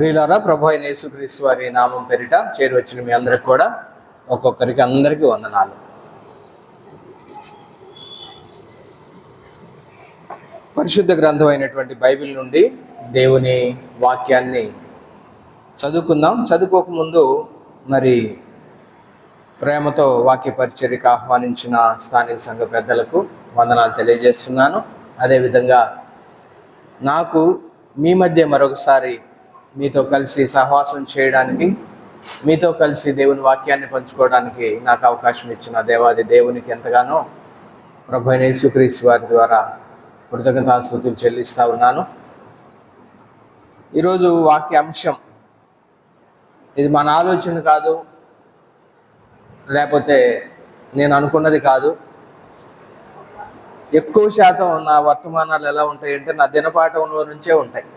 ప్రియులారా, ప్రభు అయిన యేసుక్రీస్తు వారి నామం పేరిట చేరి వచ్చిన మీ అందరికి కూడా అందరికీ వందనాలు. పరిశుద్ధ గ్రంథం అయినటువంటి బైబిల్ నుండి దేవుని వాక్యాన్ని చదువుకుందాం. చదువుకోకముందు మరి ప్రేమతో వాక్య పరిచర్యకు ఆహ్వానించిన స్థానిక సంఘ పెద్దలకు వందనాలు తెలియజేస్తున్నాను. అదేవిధంగా నాకు మీ మధ్య మరొకసారి మీతో కలిసి సహవాసం చేయడానికి, మీతో కలిసి దేవుని వాక్యాన్ని పంచుకోవడానికి నాకు అవకాశం ఇచ్చిన దేవాది దేవునికి ఎంతగానో ప్రభు అయిన యేసుక్రీస్తు వారి ద్వారా కృతజ్ఞతాస్తుతులు చెల్లిస్తూ ఉన్నాను. ఈరోజు వాక్య అంశం ఇది మన ఆలోచన కాదు, లేకపోతే నేను అనుకున్నది కాదు. ఎక్కువ శాతం నా వర్తమానాలు ఎలా ఉంటాయంటే నా దినపాఠంలో నుంచే ఉంటాయి.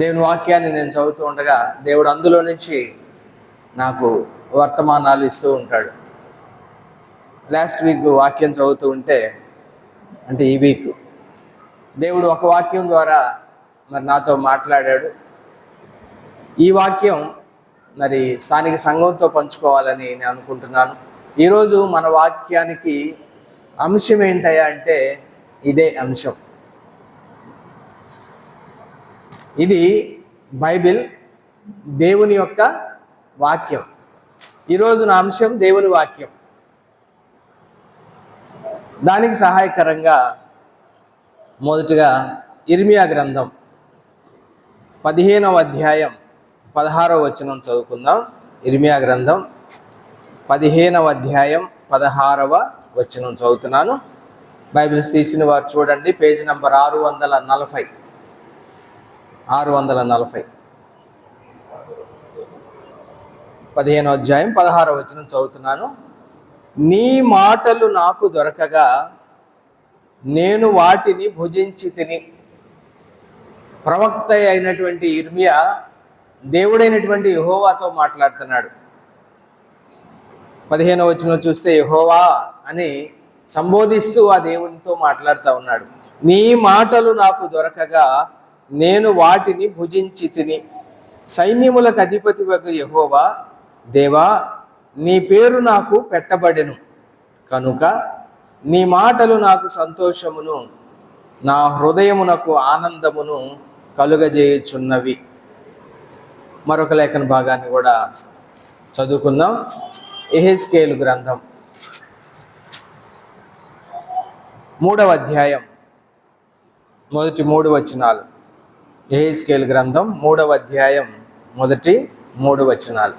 దేవుని వాక్యాన్ని నేను చదువుతూ ఉండగా దేవుడు అందులో నుంచి నాకు వర్తమానాలు ఇస్తూ ఉంటాడు. లాస్ట్ వీక్ వాక్యం చదువుతూ ఉంటే, అంటే ఈ వీక్ దేవుడు ఒక వాక్యం ద్వారా మరి నాతో మాట్లాడాడు. ఈ వాక్యం మరి స్థానిక సంఘంతో పంచుకోవాలని నేను అనుకుంటున్నాను. ఈరోజు మన వాక్యానికి అంశం ఏంటయ్యా అంటే ఇదే అంశం. ఇది బైబిల్, దేవుని యొక్క వాక్యం. ఈరోజు నా అంశం దేవుని వాక్యం. దానికి సహాయకరంగా మొదటిగా ఇర్మియా గ్రంథం 15వ అధ్యాయం 16వ వచనం చదువుకుందాం. ఇర్మియా గ్రంథం 15వ అధ్యాయం 16వ వచనం చదువుతున్నాను. బైబిల్స్ తీసిన వారు చూడండి, పేజీ నంబర్ 640. 15వ అధ్యాయం 16వ వచనం చదువుతున్నాను. నీ మాటలు నాకు దొరకగా నేను వాటిని భుజించి తిని. ప్రవక్త అయినటువంటి ఇర్మియా దేవుడైనటువంటి యెహోవాతో మాట్లాడుతున్నాడు. 15వ వచనం చూస్తే యెహోవా అని సంబోధిస్తూ ఆ దేవునితో మాట్లాడుతూ ఉన్నాడు. నీ మాటలు నాకు దొరకగా నేను వాటిని భుజించి తిని. సైన్యములకు అధిపతి వగు యెహోవా, దేవా, నీ పేరు నాకు పెట్టబడెను కనుక నీ మాటలు నాకు సంతోషమును, నా హృదయమునకు ఆనందమును కలుగజేయుచున్నవి. మరొక లేఖన భాగాన్ని కూడా చదువుకుందాం. యెహెజ్కేలు గ్రంథం 3వ అధ్యాయం మొదటి 3 వచనాలు. యెహెజ్కేలు గ్రంథం 3వ అధ్యాయం మొదటి 3 వచనాలు.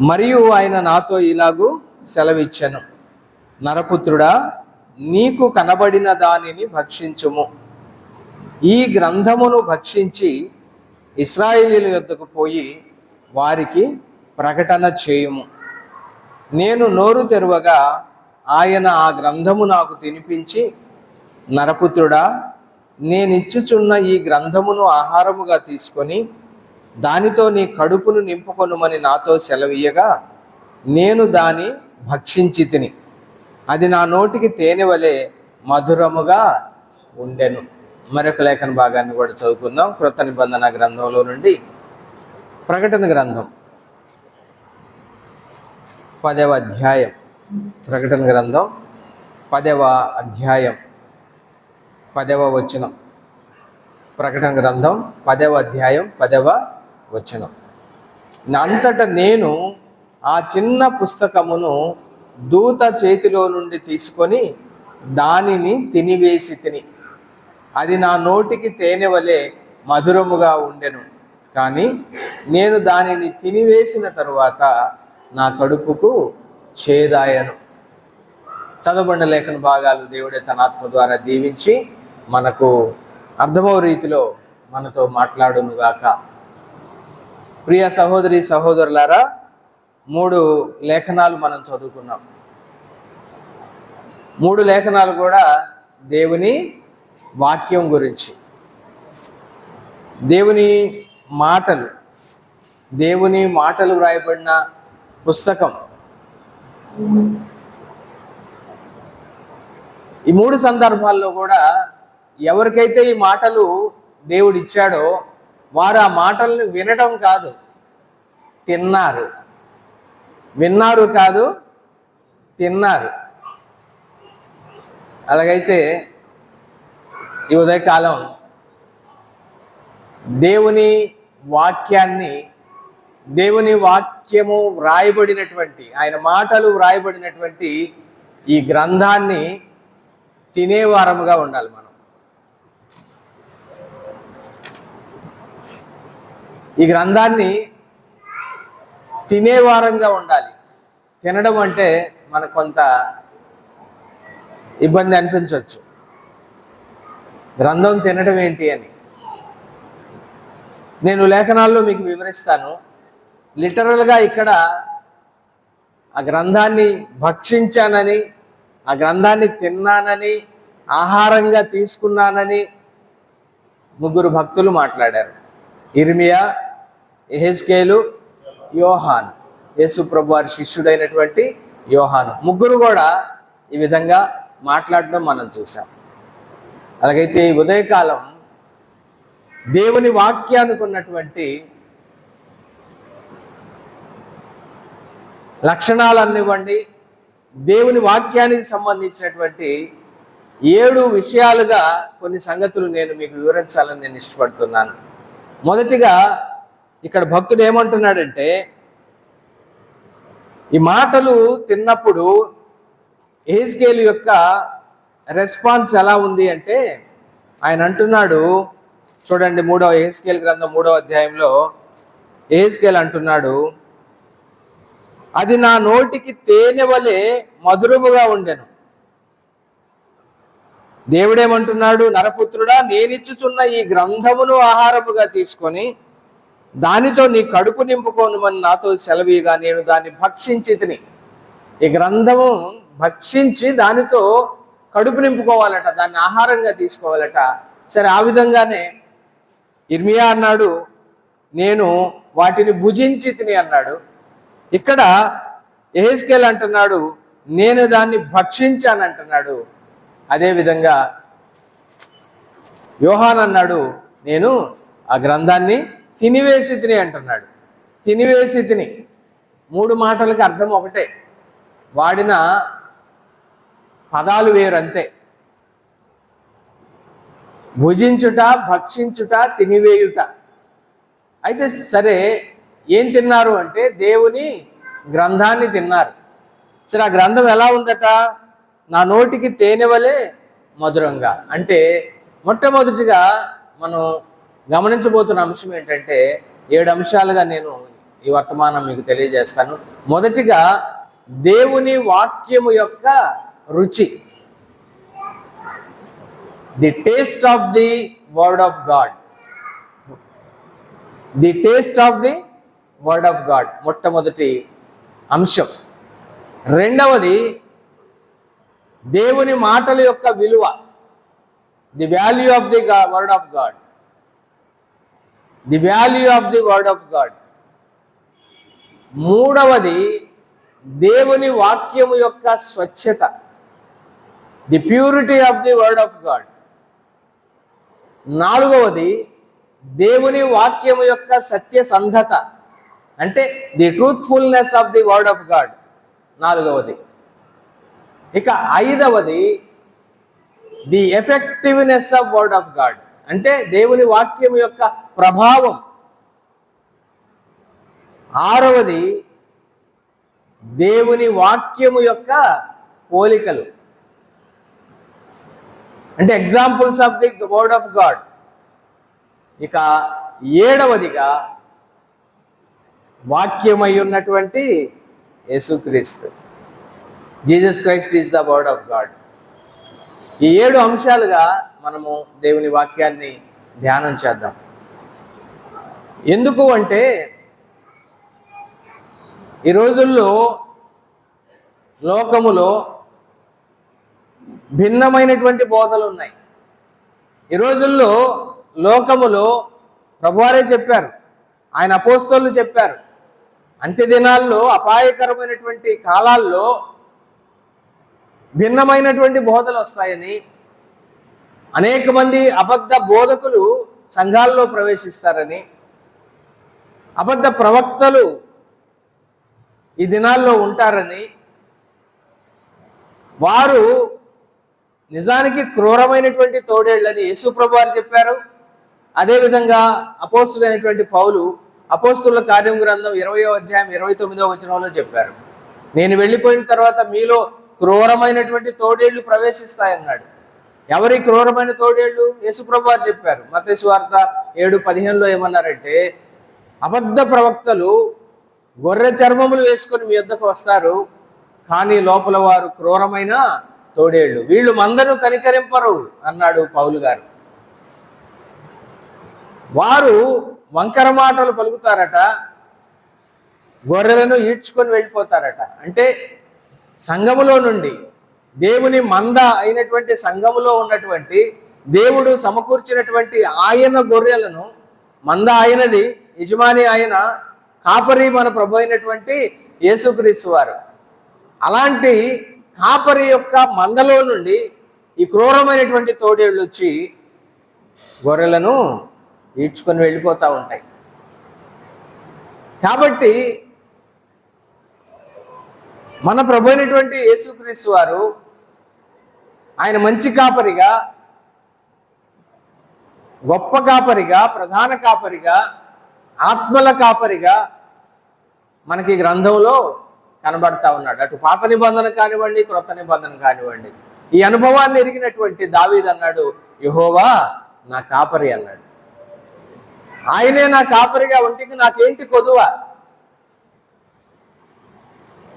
మరియు ఆయన నాతో ఇలాగూ సెలవిచ్చెను, నరపుత్రుడా, నీకు కనబడిన దానిని భక్షించుము. ఈ గ్రంథమును భక్షించి ఇశ్రాయేలీయుల యొద్దకు పోయి వారికి ప్రకటన చేయుము. నేను నోరు తెరవగా ఆయన ఆ గ్రంథము నాకు తినిపించి, నరపుత్రుడా, నేనిచ్చుచున్న ఈ గ్రంథమును ఆహారముగా తీసుకొని దానితో నీ కడుపును నింపుకొనుమని నాతో సెలవీయగా నేను దాన్ని భక్షించి తిని. అది నా నోటికి తేనె వలె మధురముగా ఉండెను. మరొక లేఖన భాగాన్ని కూడా చదువుకుందాం. క్రొత్త నిబంధన గ్రంథంలో నుండి ప్రకటన గ్రంథం 10వ అధ్యాయం. ప్రకటన గ్రంథం 10వ అధ్యాయం 10వ వచనం. ప్రకటన గ్రంథం 10వ అధ్యాయం 10వ వచనం. అంతటా నేను ఆ చిన్న పుస్తకమును దూత చేతిలో నుండి తీసుకొని దానిని తినివేసి తిని. అది నా నోటికి తేనె వలె మధురముగా ఉండెను, కానీ నేను దానిని తినివేసిన తరువాత నా కడుపుకు చేదాయను. చదవబడిన లేఖన భాగాలు దేవుడే తన ఆత్మ ద్వారా దీవించి మనకు అర్థమవ రీతిలో మనతో మాట్లాడునుగాక. ప్రియ సహోదరి సహోదరులారా, 3 లేఖనాలు మనం చదువుకున్నాం. 3 లేఖనాలు కూడా దేవుని వాక్యం గురించి, దేవుని మాటలు వ్రాయబడిన పుస్తకం. ఈ 3 సందర్భాల్లో కూడా ఎవరికైతే ఈ మాటలు దేవుడు ఇచ్చాడో వారు ఆ మాటల్ని వినడం కాదు, తిన్నారు. విన్నారు కాదు, తిన్నారు. అలాగైతే ఈ ఉదయకాలం దేవుని వాక్యము వ్రాయబడినటువంటి, ఆయన మాటలు వ్రాయబడినటువంటి ఈ గ్రంథాన్ని తినేవారముగా ఉండాలి. మనం ఈ గ్రంథాన్ని తినేవారంగా ఉండాలి. తినడం అంటే మనకు కొంత ఇబ్బంది అనిపించవచ్చు. గ్రంథం తినడం ఏంటి అని నేను లేఖనాల్లో మీకు వివరిస్తాను. లిటరల్గా ఇక్కడ ఆ గ్రంథాన్ని భక్షించానని, ఆ గ్రంథాన్ని తిన్నానని, ఆహారంగా తీసుకున్నానని 3 భక్తులు మాట్లాడారు. ఇర్మియా, యెహెజ్కేలు, యోహాను, యేసు ప్రభు వారి శిష్యుడైనటువంటి యోహాను. 3 కూడా ఈ విధంగా మాట్లాడడం మనం చూసాం. అలాగైతే ఈ ఉదయకాలం దేవుని వాక్యానికి ఉన్నటువంటి లక్షణాలన్నివ్వండి, దేవుని వాక్యానికి సంబంధించినటువంటి 7 విషయాలుగా కొన్ని సంగతులు నేను మీకు వివరించాలని నేను ఇష్టపడుతున్నాను. మొదటిగా ఇక్కడ భక్తుడు ఏమంటున్నాడంటే, ఈ మాటలు తిన్నప్పుడు యెహెజ్కేలు యొక్క రెస్పాన్స్ ఎలా ఉంది అంటే, ఆయన అంటున్నాడు, చూడండి, యెహెజ్కేలు గ్రంథం 3వ అధ్యాయంలో యెహెజ్కేలు అంటున్నాడు, అది నా నోటికి తేనె వలె మధురముగా ఉండెను. దేవుడేమంటున్నాడు, నరపుత్రుడా, నేనిచ్చుచున్న ఈ గ్రంథమును ఆహారముగా తీసుకొని దానితో నీ కడుపు నింపుకోనుమని నాతో సెలవీగా నేను దాన్ని భక్షించి తిని. ఈ గ్రంథము భక్షించి దానితో కడుపు నింపుకోవాలట, దాన్ని ఆహారంగా తీసుకోవాలట. సరే, ఆ విధంగానే ఇర్మియా అన్నాడు, నేను వాటిని భుజించి తిని అన్నాడు. ఇక్కడ యెహెజ్కేలు అంటున్నాడు, నేను దాన్ని భక్షించాను అంటున్నాడు. అదేవిధంగా యోహాను అన్నాడు, నేను ఆ గ్రంథాన్ని తినివేసి తిని అంటున్నాడు. తినివేసి తిని 3 మాటలకి అర్థం ఒకటే, వాడిన పదాలు వేరు అంతే. భుజించుట, భక్షించుట, తినివేయుట. అయితే సరే, ఏం తిన్నారు అంటే దేవుని గ్రంథాన్ని తిన్నారు. సరే, ఆ గ్రంథం ఎలా ఉందట, నా నోటికి తేనె వలె మధురంగా. అంటే మొట్టమొదటిగా మనం గమనించబోతున్న అంశం ఏంటంటే, 7 అంశాలుగా నేను ఈ వర్తమానం మీకు తెలియజేస్తాను. మొదటిగా దేవుని వాక్యము యొక్క రుచి, the taste of the word of God. The taste of the word of God మొట్టమొదటి అంశం. రెండవది దేవుని మాటల యొక్క విలువ, the value of the word of God. The value of the word of God. మూడవది దేవుని వాక్యము యొక్క స్వచ్ఛత, the purity of the word of God. నాలుగవది దేవుని వాక్యము యొక్క సత్యసంధత, అంటే the truthfulness of the word of God నాలుగవది. ఇక ఐదవది the effectiveness of word of God, అంటే దేవుని వాక్యం యొక్క ప్రభావం. ఆరవది దేవుని వాక్యము యొక్క పోలికలు, అంటే examples of the word of God. ఇక ఏడవదిగా వాక్యమై ఉన్నటువంటి యేసుక్రీస్తు, Jesus Christ is the word of God. ఈ 7 అంశాలుగా మనము దేవుని వాక్యాన్ని ధ్యానం చేద్దాం. ఎందుకు అంటే, ఈ రోజుల్లో లోకములో భిన్నమైనటువంటి బోధలు ఉన్నాయి. ఈ రోజుల్లో లోకములో ప్రభువారే చెప్పారు, ఆయన అపోస్తలులు చెప్పారు, అంత్య దినాల్లో అపాయకరమైనటువంటి కాలాల్లో భిన్నమైనటువంటి బోధలు వస్తాయని, అనేక మంది అబద్ధ బోధకులు సంఘాల్లో ప్రవేశిస్తారని, అబద్ధ ప్రవక్తలు ఈ దినాల్లో ఉంటారని, వారు నిజానికి క్రూరమైనటువంటి తోడేళ్ళని యేసుప్రభు వారు చెప్పారు. అదేవిధంగా అపోస్తులైనటువంటి పౌలు అపోస్తుల కార్యం గ్రంథం 20వ అధ్యాయం 29వ వచనంలో చెప్పారు, నేను వెళ్ళిపోయిన తర్వాత మీలో క్రూరమైనటువంటి తోడేళ్లు ప్రవేశిస్తాయన్నాడు. ఎవరి క్రూరమైన తోడేళ్లు? యేసుప్రభు వారు చెప్పారు. మత్తయి సువార్త 7:15లో ఏమన్నారంటే, అబద్ధ ప్రవక్తలు గొర్రె చర్మములు వేసుకొని మీ యొద్దకు వస్తారు, కానీ లోపల వారు క్రూరమైన తోడేళ్లు, వీళ్ళు మందను కనికరింపరు అన్నాడు పౌలు గారు. వారు వంకర మాటలు పలుకుతారట, గొర్రెలను ఈడ్చుకొని వెళ్ళిపోతారట. అంటే సంఘములో నుండి, దేవుని మంద అయినటువంటి సంఘములో ఉన్నటువంటి, దేవుడు సమకూర్చినటువంటి ఆయన గొర్రెలను, మంద ఆయనది, యజమాని ఆయన, కాపరి మన ప్రభు అయినటువంటి యేసుక్రీస్తు వారు. అలాంటి కాపరి యొక్క మందలో నుండి ఈ క్రూరమైనటువంటి తోడేళ్ళు వచ్చి గొర్రెలను ఈడ్చుకొని వెళ్ళిపోతూ ఉంటాయి. కాబట్టి మన ప్రభు అయినటువంటి యేసుక్రీస్తు వారు ఆయన మంచి కాపరిగా, గొప్ప కాపరిగా, ప్రధాన కాపరిగా, ఆత్మల కాపరిగా మనకి గ్రంథంలో కనబడతా ఉన్నాడు. అటు పాత నిబంధన కానివ్వండి, క్రొత్త నిబంధన కానివ్వండి. ఈ అనుభవాన్ని ఎరిగినటువంటి దావీదు అన్నాడు, యెహోవా నా కాపరి అన్నాడు. ఆయనే నా కాపరిగా ఒంటికి నాకేంటి కొదువ?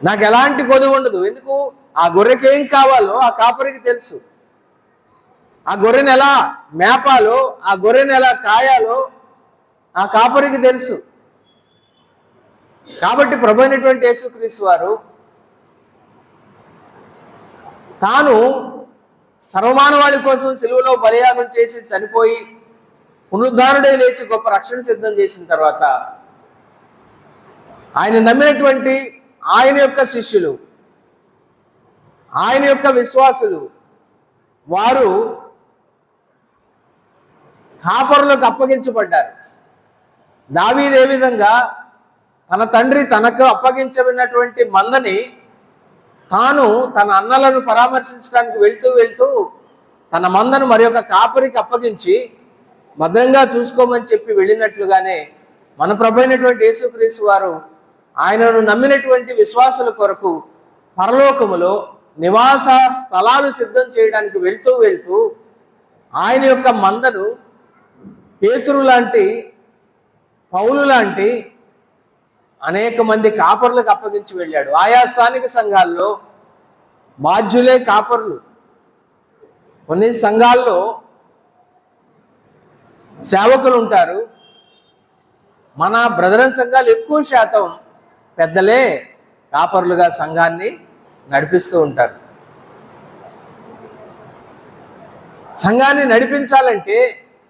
నాకు ఎలాంటి కొదువు ఉండదు. ఎందుకు? ఆ గొర్రెకి ఏం కావాలో ఆ కాపరికి తెలుసు. ఆ గొర్రెను ఎలా మేపాలో, ఆ గొర్రెను ఎలా కాయాలో ఆ కాపరికి తెలుసు. కాబట్టి ప్రభు అయినటువంటి యేసుక్రీస్తు వారు తాను సర్వమానవాళి కోసం సిలువలో బలియాగం చేసి చనిపోయి పునరుద్ధానుడే లేచి గొప్ప రక్షణ సిద్ధం చేసిన తర్వాత ఆయన నమ్మినటువంటి ఆయన యొక్క శిష్యులు, ఆయన యొక్క విశ్వాసులు, వారు కాపరులకు అప్పగించబడ్డారు. దావీదు ఏ విధంగా తన తండ్రి తనకు అప్పగించబడినటువంటి మందని తాను తన అన్నలను పరామర్శించడానికి వెళ్తూ తన మందను మరి ఒక కాపరికి అప్పగించి భద్రంగా చూసుకోమని చెప్పి వెళ్ళినట్లుగానే మన ప్రభు అయినటువంటి యేసుక్రీస్తు వారు ఆయనను నమ్మినటువంటి విశ్వాసుల కొరకు పరలోకములో నివాస స్థలాలు సిద్ధం చేయడానికి వెళ్తూ ఆయన యొక్క మందను పేతురు లాంటి, పౌలు లాంటి అనేక మంది కాపరులకు అప్పగించి వెళ్ళాడు. ఆయా స్థానిక సంఘాల్లో బాధ్యులే కాపరులు. కొన్ని సంఘాల్లో సేవకులు ఉంటారు. మన బ్రదరన్ సంఘాలు ఎక్కువ శాతం పెద్దలే కాపరులుగా సంఘాన్ని నడిపిస్తూ ఉంటారు. సంఘాన్ని నడిపించాలంటే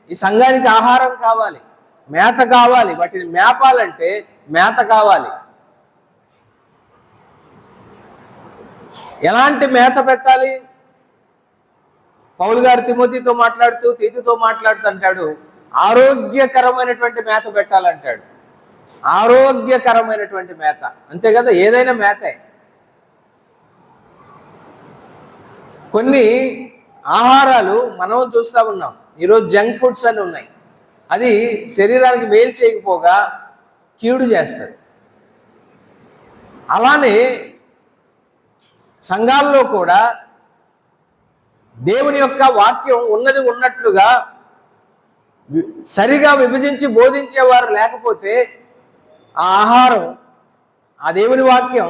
ఈ సంఘానికి ఆహారం కావాలి, మేత కావాలి. వాటిని మేపాలంటే మేత కావాలి. ఎలాంటి మేత పెట్టాలి? పౌలు గారు తిమోతితో మాట్లాడుతూ, తీతుతో మాట్లాడుతూ అంటాడు, ఆరోగ్యకరమైనటువంటి మేత పెట్టాలంటాడు. ఆరోగ్యకరమైనటువంటి మేత, అంతే కదా, ఏదైనా మేతే. కొన్ని ఆహారాలు మనం చూస్తూ ఉన్నాం ఈరోజు, జంక్ ఫుడ్స్ అని ఉన్నాయి. అది శరీరానికి మేలు చేయకపోగా కీడు చేస్తుంది. అలానే సంఘాల్లో కూడా దేవుని యొక్క వాక్యం ఉన్నది ఉన్నట్లుగా సరిగా విభజించి బోధించేవారు లేకపోతే ఆ ఆహారం, ఆ దేవుని వాక్యం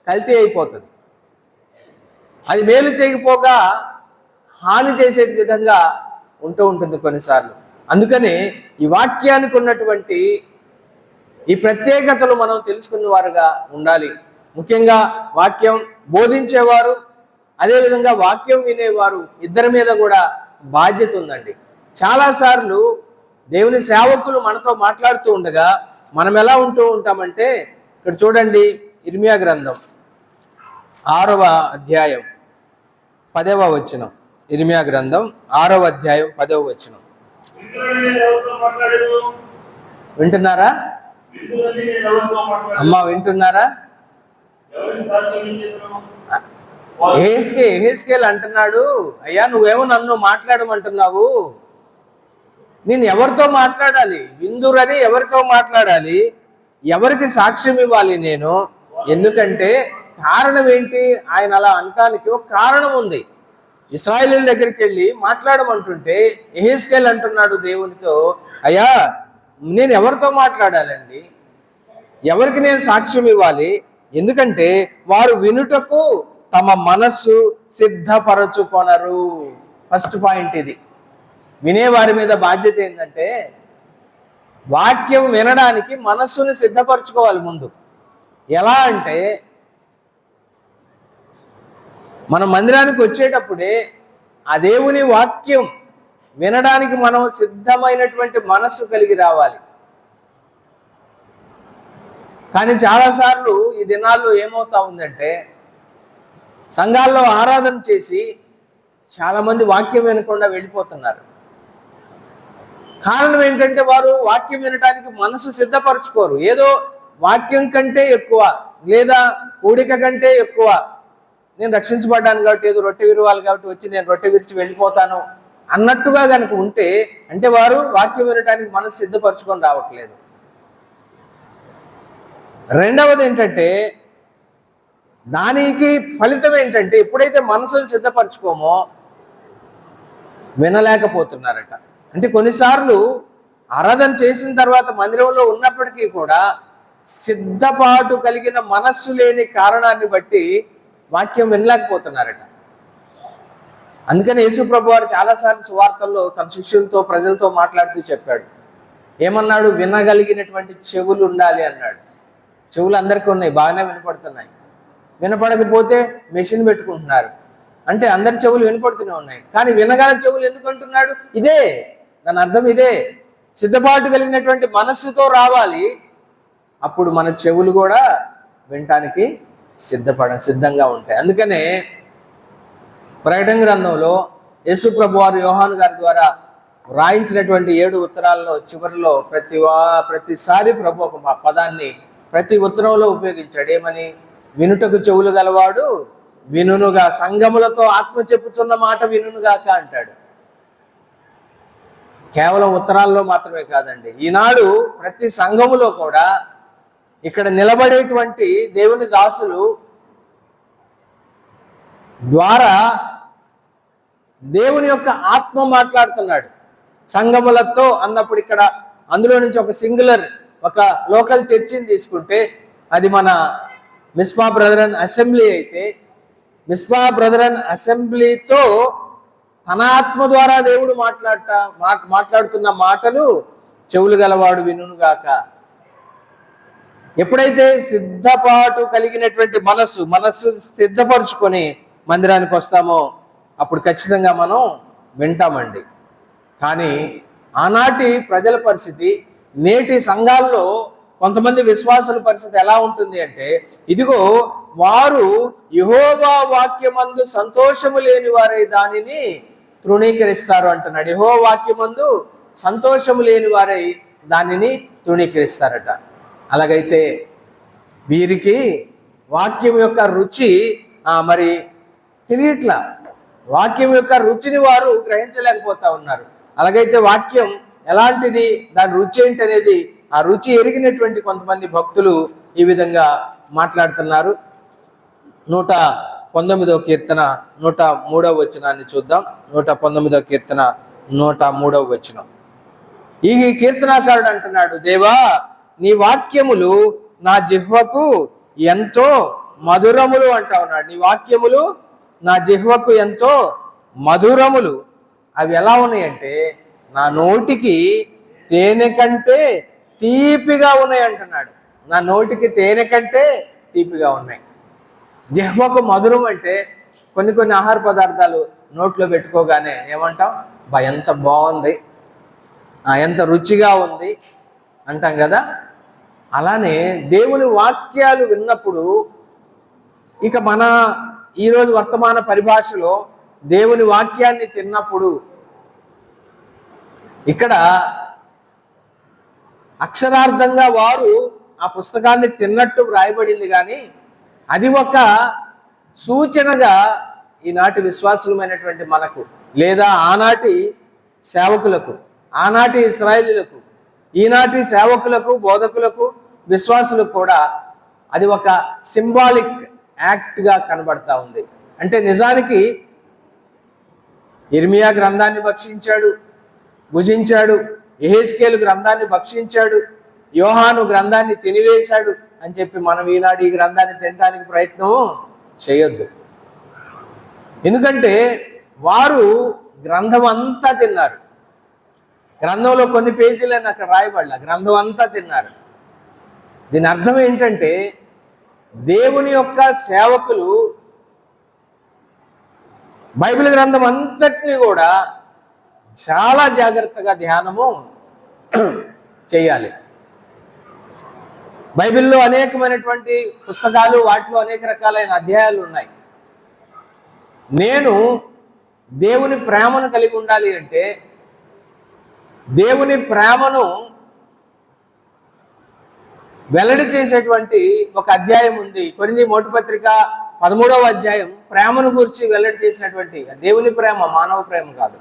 కల్తీ అయిపోతుంది. అది మేలు చేయకపోగా హాని చేసే విధంగా ఉంటుంది కొన్నిసార్లు. అందుకనే ఈ వాక్యానికి ఉన్నటువంటి ఈ ప్రత్యేకతలు మనం తెలుసుకున్న వారుగా ఉండాలి. ముఖ్యంగా వాక్యం బోధించేవారు, అదేవిధంగా వాక్యం వినేవారు, ఇద్దరి మీద కూడా బాధ్యత ఉందండి. చాలాసార్లు దేవుని సేవకులు మనతో మాట్లాడుతూ ఉండగా మనం ఎలా ఉంటామంటే, ఇక్కడ చూడండి, ఇర్మియా గ్రంథం 6వ అధ్యాయం 10వ వచనం. ఇర్మియా గ్రంథం 6వ అధ్యాయం 10వ వచనం. వింటున్నారా అమ్మా, వింటున్నారా? ఎహెజ్కేలు అంటున్నాడు, అయ్యా నువ్వేమో నన్ను మాట్లాడమంటున్నావు, నేను ఎవరితో మాట్లాడాలి? విందురని ఎవరితో మాట్లాడాలి? ఎవరికి సాక్ష్యం ఇవ్వాలి నేను? ఎందుకంటే కారణం ఏంటి? ఆయన అలా అనటానికి ఒక కారణం ఉంది. ఇశ్రాయేలీయుల దగ్గరికి వెళ్ళి మాట్లాడమంటుంటే ఎహెజ్కేలు అంటున్నాడు దేవునితో, అయ్యా నేను ఎవరితో మాట్లాడాలండి? ఎవరికి నేను సాక్ష్యం ఇవ్వాలి? ఎందుకంటే వారు వినుటకు తమ మనస్సు సిద్ధపరచుకొనరు. ఫస్ట్ పాయింట్ ఇది. వినేవారి మీద బాధ్యత ఏంటంటే వాక్యం వినడానికి మనస్సుని సిద్ధపరచుకోవాలి ముందు. ఎలా అంటే మన మందిరానికి వచ్చేటప్పుడే ఆ దేవుని వాక్యం వినడానికి మనం సిద్ధమైనటువంటి మనస్సు కలిగి రావాలి. కానీ చాలాసార్లు ఈ దినాల్లో ఏమవుతా ఉందంటే సంఘాల్లో ఆరాధన చేసి చాలామంది వాక్యం వినకుండా వెళ్ళిపోతున్నారు. కారణం ఏంటంటే వారు వాక్యం వినడానికి మనసు సిద్ధపరచుకోరు. ఏదో వాక్యం కంటే ఎక్కువ లేదా కూడిక కంటే ఎక్కువ నేను రక్షించబడ్డాను కాబట్టి, ఏదో రొట్టె విరవాలి కాబట్టి వచ్చి నేను రొట్టె విరిచి వెళ్ళిపోతాను అన్నట్టుగా కనుక ఉంటే అంటే వారు వాక్యం వినడానికి మనసు సిద్ధపరచుకొని రావట్లేదు. రెండవది ఏంటంటే దానికి ఫలితం ఏంటంటే ఎప్పుడైతే మనసును సిద్ధపరచుకోమో వినలేకపోతున్నారట. అంటే కొన్నిసార్లు ఆరాధన చేసిన తర్వాత మందిరంలో ఉన్నప్పటికీ కూడా సిద్ధపాటు కలిగిన మనస్సు లేని కారణాన్ని బట్టి వాక్యం వినలేకపోతున్నారట. అందుకని యేసు ప్రభు వారు చాలాసార్లు సువార్తల్లో తన శిష్యులతో ప్రజలతో మాట్లాడుతూ చెప్పాడు. ఏమన్నాడు? వినగలిగినటువంటి చెవులు ఉండాలి అన్నాడు. చెవులు అందరికీ ఉన్నాయి, బాగానే వినపడుతున్నాయి. వినపడకపోతే మెషిన్ పెట్టుకుంటున్నారు. అంటే అందరి చెవులు వినపడుతూనే ఉన్నాయి, కానీ వినగల చెవులు ఎందుకు అంటున్నాడు? ఇదే దాని అర్థం. ఇదే సిద్ధపాటు కలిగినటువంటి మనస్సుతో రావాలి. అప్పుడు మన చెవులు కూడా వినటానికి సిద్ధంగా ఉంటాయి. అందుకనే ప్రకటన గ్రంథంలో యేసు ప్రభు వారు యోహాను గారి ద్వారా రాయించినటువంటి 7 ఉత్తరాల్లో చివరిలో ప్రతిసారి ప్రభు ఒక పదాన్ని ప్రతి ఉత్తరంలో ఉపయోగించాడు. ఏమని? వినుటకు చెవులు గలవాడు వినునుగా, సంఘములతో ఆత్మ చెప్పుచున్న మాట వినునుగాక అంటాడు. కేవలం ఉత్తరాల్లో మాత్రమే కాదండి, ఈనాడు ప్రతి సంఘములో కూడా ఇక్కడ నిలబడేటువంటి దేవుని దాసులు ద్వారా దేవుని యొక్క ఆత్మ మాట్లాడుతున్నాడు. సంఘములతో అన్నప్పుడు ఇక్కడ అందులో నుంచి ఒక సింగులర్, ఒక లోకల్ చర్చిని తీసుకుంటే అది మన మిస్పా బ్రదరన్ అసెంబ్లీ అయితే, మిస్పా బ్రదరన్ అసెంబ్లీతో తన ఆత్మ ద్వారా దేవుడు మాట్లాడుతున్న మాటలు చెవులు గలవాడు వినుగాక. ఎప్పుడైతే సిద్ధపాటు కలిగినటువంటి మనస్సు సిద్ధపరచుకొని మందిరానికి వస్తామో అప్పుడు ఖచ్చితంగా మనం వింటామండి. కానీ ఆనాటి ప్రజల పరిస్థితి, నేటి సంఘాల్లో కొంతమంది విశ్వాసుల పరిస్థితి ఎలా ఉంటుంది అంటే, ఇదిగో వారు యెహోవా వాక్యమందు సంతోషము లేని వారై దానిని తృణీకరిస్తారు అంటున్నాడు. యెహోవా వాక్యమందు సంతోషము లేని వారై దానిని తృణీకరిస్తారట. అలాగైతే వీరికి వాక్యం యొక్క రుచి మరి తెలియట్లా. వాక్యం యొక్క రుచిని వారు గ్రహించలేకపోతా ఉన్నారు. అలాగైతే వాక్యం ఎలాంటిది, దాని రుచి ఏంటి అనేది ఆ రుచి ఎరిగినటువంటి కొంతమంది భక్తులు ఈ విధంగా మాట్లాడుతున్నారు. 119వ కీర్తన 103వ వచనాన్ని చూద్దాం. 119వ కీర్తన 103వ వచనం. ఈ కీర్తనాకారుడు అంటున్నాడు, దేవా నీ వాక్యములు నా జిహ్వకు ఎంతో మధురములు అంటా ఉన్నాడు. నీ వాక్యములు నా జిహ్వకు ఎంతో మధురములు. అవి ఎలా ఉన్నాయంటే నా నోటికి తేనె కంటే తీపిగా ఉన్నాయి అంటున్నాడు. నా నోటికి తేనె కంటే తీపిగా ఉన్నాయి. జిహ్వకు మధురం అంటే కొన్ని ఆహార పదార్థాలు నోట్లో పెట్టుకోగానే ఏమంటాం? ఎంత బాగుంది, ఎంత రుచిగా ఉంది అంటాం కదా. అలానే దేవుని వాక్యాలు విన్నప్పుడు, ఇక మన ఈరోజు వర్తమాన పరిభాషలో దేవుని వాక్యాన్ని తిన్నప్పుడు ఇక్కడ అక్షరార్థంగా వారు ఆ పుస్తకాన్ని తిన్నట్టు వ్రాయబడింది, కానీ అది ఒక సూచనగా ఈనాటి విశ్వాసులమైనటువంటి మనకు, లేదా ఆనాటి సేవకులకు, ఆనాటి ఇశ్రాయేలీయులకు, ఈనాటి సేవకులకు, బోధకులకు, విశ్వాసులకు కూడా అది ఒక సింబాలిక్ యాక్ట్గా కనబడతా ఉంది. అంటే నిజానికి ఇర్మియా గ్రంథాన్ని భుజించాడు, యెహెజ్కేలు గ్రంథాన్ని భక్షించాడు, యోహాను గ్రంథాన్ని తినివేశాడు అని చెప్పి మనం ఈనాడు ఈ గ్రంథాన్ని తినడానికి ప్రయత్నం చేయొద్దు. ఎందుకంటే వారు గ్రంథం అంతా తిన్నారు. గ్రంథంలో కొన్ని పేజీలని అక్కడ రాయబడలా, గ్రంథం అంతా తిన్నారు. దీని అర్థం ఏంటంటే దేవుని యొక్క సేవకులు బైబిల్ గ్రంథం అంతటిని కూడా చాలా జాగ్రత్తగా ధ్యానము చేయాలి. బైబిల్లో అనేకమైనటువంటి పుస్తకాలు, వాటిలో అనేక రకాలైన అధ్యాయాలు ఉన్నాయి. నేను దేవుని ప్రేమను కలిగి ఉండాలి అంటే దేవుని ప్రేమను వెల్లడి చేసేటువంటి ఒక అధ్యాయం ఉంది. కొరింథీ మొదటి పత్రిక 13వ అధ్యాయం ప్రేమను గురించి వెల్లడి చేసినటువంటి, దేవుని ప్రేమ, మానవ ప్రేమ కాదు.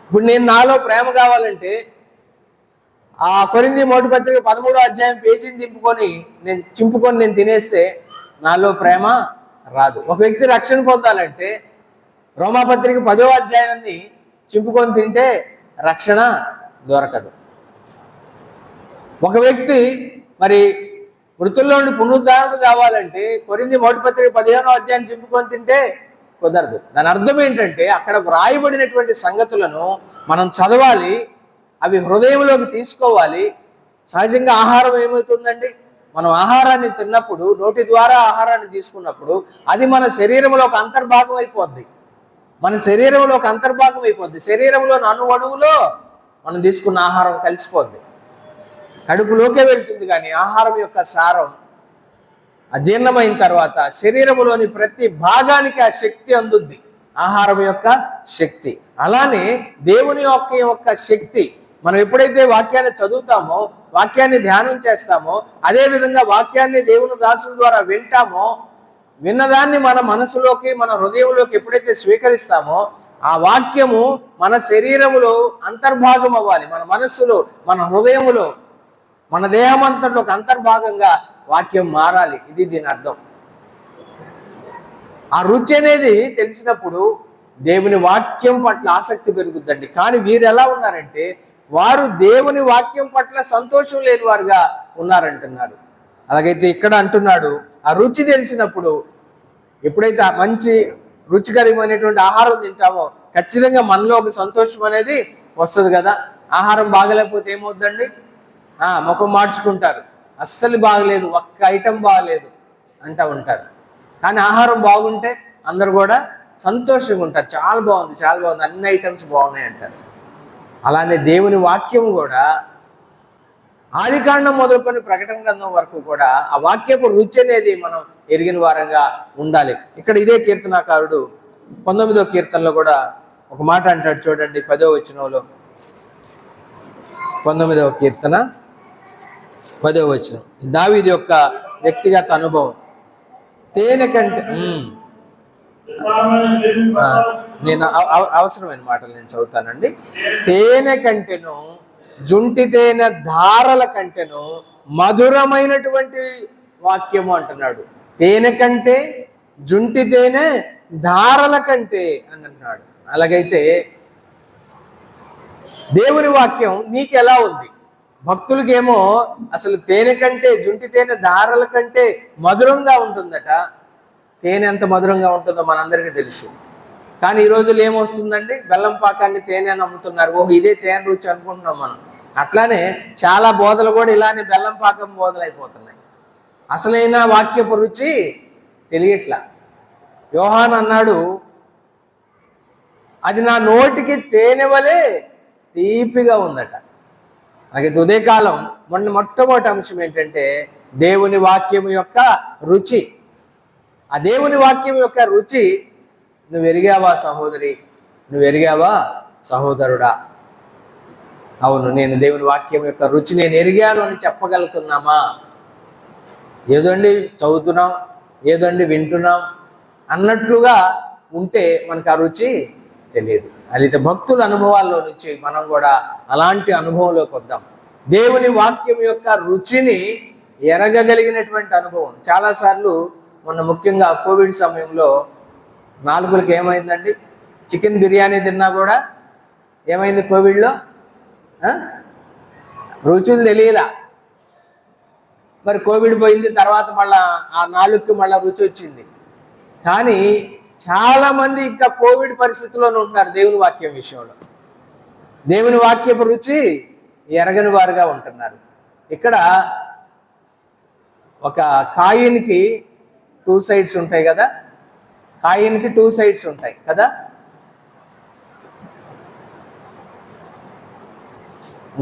ఇప్పుడు నాలో ప్రేమ కావాలంటే ఆ కొరింథీ మొదటి పత్రిక 13వ అధ్యాయం పేజీని చింపుకొని నేను తినేస్తే నాలో ప్రేమ రాదు. ఒక వ్యక్తి రక్షణ పొందాలంటే రోమాపత్రిక 10వ అధ్యాయాన్ని చింపుకొని తింటే రక్షణ దొరకదు. ఒక వ్యక్తి మరి మృతుల్లో నుండి పునరుద్ధారణుడు కావాలంటే కొరింథీ మొదటి పత్రిక 15వ అధ్యాయాన్ని చింపుకొని తింటే కుదరదు. దాని అర్థం ఏంటంటే అక్కడ వ్రాయబడినటువంటి సంగతులను మనం చదవాలి, అవి హృదయంలోకి తీసుకోవాలి. సహజంగా ఆహారం ఏమవుతుందండి, మనం ఆహారాన్ని తిన్నప్పుడు, నోటి ద్వారా ఆహారాన్ని తీసుకున్నప్పుడు అది మన శరీరంలో ఒక అంతర్భాగం అయిపోద్ది. శరీరంలోని అణువణువులో మనం తీసుకున్న ఆహారం కలిసిపోద్ది, కడుపులోకే వెళ్తుంది. కానీ ఆహారం యొక్క సారం అజీర్ణమైన తర్వాత శరీరంలోని ప్రతి భాగానికి ఆ శక్తి అందుద్ది, ఆహారం యొక్క శక్తి. అలానే దేవుని యొక్క శక్తి, మనం ఎప్పుడైతే వాక్యాన్ని చదువుతామో, వాక్యాన్ని ధ్యానం చేస్తామో, అదేవిధంగా వాక్యాన్ని దేవుని దాసుల ద్వారా వింటామో, విన్నదాన్ని మన మనసులోకి, మన హృదయంలోకి ఎప్పుడైతే స్వీకరిస్తామో ఆ వాక్యము మన శరీరములో అంతర్భాగం అవ్వాలి. మన మనస్సులో, మన హృదయములో, మన దేహమంతట్లో ఒక అంతర్భాగంగా వాక్యం మారాలి. ఇది దీని అర్థం. ఆ రుచి అనేది తెలిసినప్పుడు దేవుని వాక్యం పట్ల ఆసక్తి పెరుగుద్దండి. కానీ వీరు ఎలా ఉన్నారంటే వారు దేవుని వాక్యం పట్ల సంతోషం లేని వారుగా ఉన్నారంటున్నారు. అలాగైతే ఇక్కడ అంటున్నాడు, ఆ రుచి తెలిసినప్పుడు, ఎప్పుడైతే ఆ మంచి రుచికరమైనటువంటి ఆహారం తింటామో ఖచ్చితంగా మనలో ఒక సంతోషం అనేది వస్తుంది కదా. ఆహారం బాగలేకపోతే ఏమవుద్దండి, ముఖం మార్చుకుంటారు, అస్సలు బాగలేదు, ఒక్క ఐటెం బాగలేదు అంటూ ఉంటారు. కానీ ఆహారం బాగుంటే అందరు కూడా సంతోషంగా ఉంటారు, చాలా బాగుంది, అన్ని ఐటమ్స్ బాగున్నాయి అంటారు. అలానే దేవుని వాక్యం కూడా ఆదికాండం మొదలుకొని ప్రకటన గ్రంథం వరకు కూడా ఆ వాక్యపు రుచి అనేది మనం ఎరిగిన వారంగా ఉండాలి. ఇక్కడ ఇదే కీర్తనాకారుడు 19వ కీర్తనలో కూడా ఒక మాట అంటాడు చూడండి, 10వ వచనంలో. 19వ కీర్తన 10వ వచనం, దావీదు యొక్క వ్యక్తిగత అనుభవం. తేనె కంటే నేను అవసరమైన మాటలు నేను చదువుతానండి. తేనె కంటెను, జుంటి తేనె ధారల కంటెను మధురమైనటువంటి వాక్యము అంటున్నాడు. తేనె కంటే, జుంటి తేనె ధారల కంటే అని అంటున్నాడు. అలాగైతే దేవుని వాక్యం నీకు ఎలా ఉంది? భక్తులకేమో అసలు తేనె కంటే, జుంటి తేనె ధారల కంటే మధురంగా ఉంటుందట. తేనె ఎంత మధురంగా ఉంటుందో మనందరికీ తెలుసు. కానీ ఈ రోజుల్లో ఏమొస్తుందండి, బెల్లం పాకాన్ని తేనె అని అమ్ముతున్నారు. ఓహో, ఇదే తేనె రుచి అనుకుంటున్నాం మనం. అట్లానే చాలా బోధలు కూడా ఇలానే బెల్లం పాకం బోధలు అయిపోతున్నాయి. అసలైన వాక్యపు రుచి తెలియట్లా. యోహాను అన్నాడు, అది నా నోటికి తేనె వలె తీపిగా ఉందట. అలాగే ఉదయకాలం మొట్టమొదటి అంశం ఏంటంటే దేవుని వాక్యం యొక్క రుచి. ఆ దేవుని వాక్యం యొక్క రుచి నువ్వు ఎరిగావా సహోదరి, నువ్వు ఎరిగావా సహోదరుడా? అవును, నేను దేవుని వాక్యం యొక్క రుచి నేను ఎరిగాను అని చెప్పగలుగుతున్నామా? ఏదండి చదువుతున్నాం, ఏదండి వింటున్నాం అన్నట్లుగా ఉంటే మనకు ఆ రుచి తెలియదు. అయితే భక్తుల అనుభవాల్లో నుంచి మనం కూడా అలాంటి అనుభవంలోకి వద్దాం. దేవుని వాక్యం యొక్క రుచిని ఎరగగలిగినటువంటి అనుభవం. చాలాసార్లు మొన్న ముఖ్యంగా కోవిడ్ సమయంలో నాలుగులకి ఏమైందండి? చికెన్ బిర్యానీ తిన్నా కూడా ఏమైంది? కోవిడ్లో రుచులు తెలియలా. మరి కోవిడ్ పోయింది, తర్వాత మళ్ళా ఆ నాలుగుకి మళ్ళీ రుచి వచ్చింది. కానీ చాలామంది ఇంకా కోవిడ్ పరిస్థితుల్లోనే ఉంటున్నారు దేవుని వాక్యం విషయంలో. దేవుని వాక్యపు రుచి ఎరగని వారుగా ఉంటున్నారు. ఇక్కడ ఒక కాయిన్కి 2 సైడ్స్ ఉంటాయి కదా, కాయిన్కి 2 సైడ్స్ ఉంటాయి కదా.